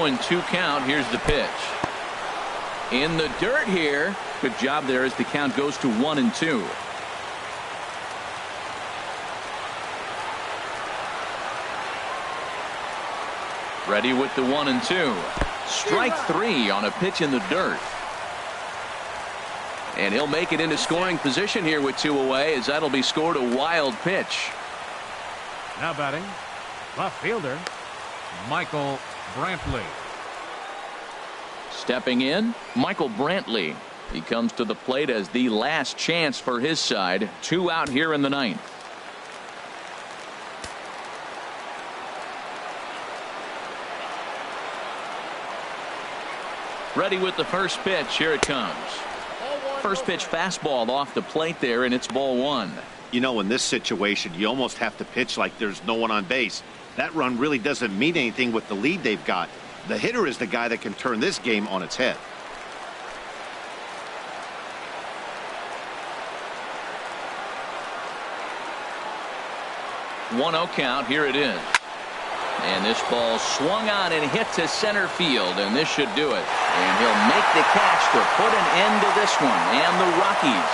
And 2 count. Here's the pitch. In the dirt here. Good job there as the count goes to 1-2. Ready with the 1-2. Strike 3 on a pitch in the dirt. And he'll make it into scoring position here with 2 away, as that'll be scored a wild pitch. Now batting, left fielder, Michael Brantley. Stepping in, Michael Brantley. He comes to the plate as the last chance for his side. 2 out here in the ninth. Ready with the first pitch. Here it comes. First pitch fastball off the plate there, and it's ball one. You know, in this situation, you almost have to pitch like there's no one on base. That run really doesn't mean anything with the lead they've got. The hitter is the guy that can turn this game on its head. 1-0 count. Here it is. And this ball swung on and hit to center field, and this should do it. And he'll make the catch to put an end to this one. And the Rockies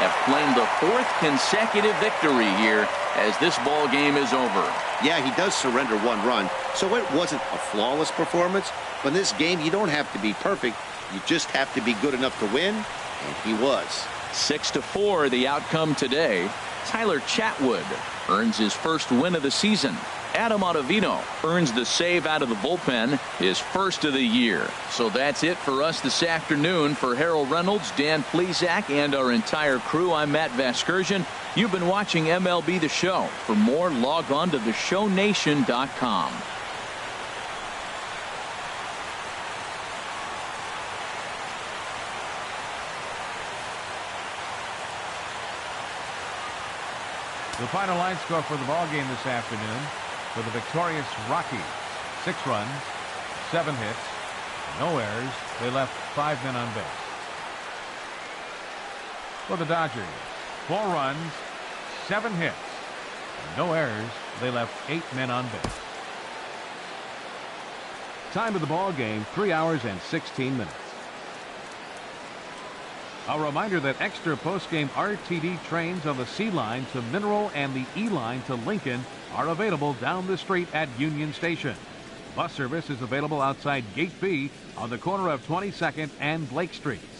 have claimed the 4th consecutive victory here as this ball game is over. Yeah, he does surrender 1 run, so it wasn't a flawless performance. But in this game, you don't have to be perfect. You just have to be good enough to win, and he was. 6-4 the outcome today. Tyler Chatwood earns his first win of the season. Adam Ottavino earns the save out of the bullpen, his first of the year. So that's it for us this afternoon. For Harold Reynolds, Dan Plesac, and our entire crew, I'm Matt Vasgersian. You've been watching MLB The Show. For more, log on to theshownation.com. The final line score for the ball game this afternoon for the victorious Rockies: 6 runs, 7 hits, no errors. They left 5 men on base. For the Dodgers, 4 runs, 7 hits, no errors. They left 8 men on base. Time of the ball game, 3 hours and 16 minutes. A reminder that extra postgame RTD trains on the C line to Mineral and the E line to Lincoln are available down the street at Union Station. Bus service is available outside Gate B on the corner of 22nd and Blake Streets.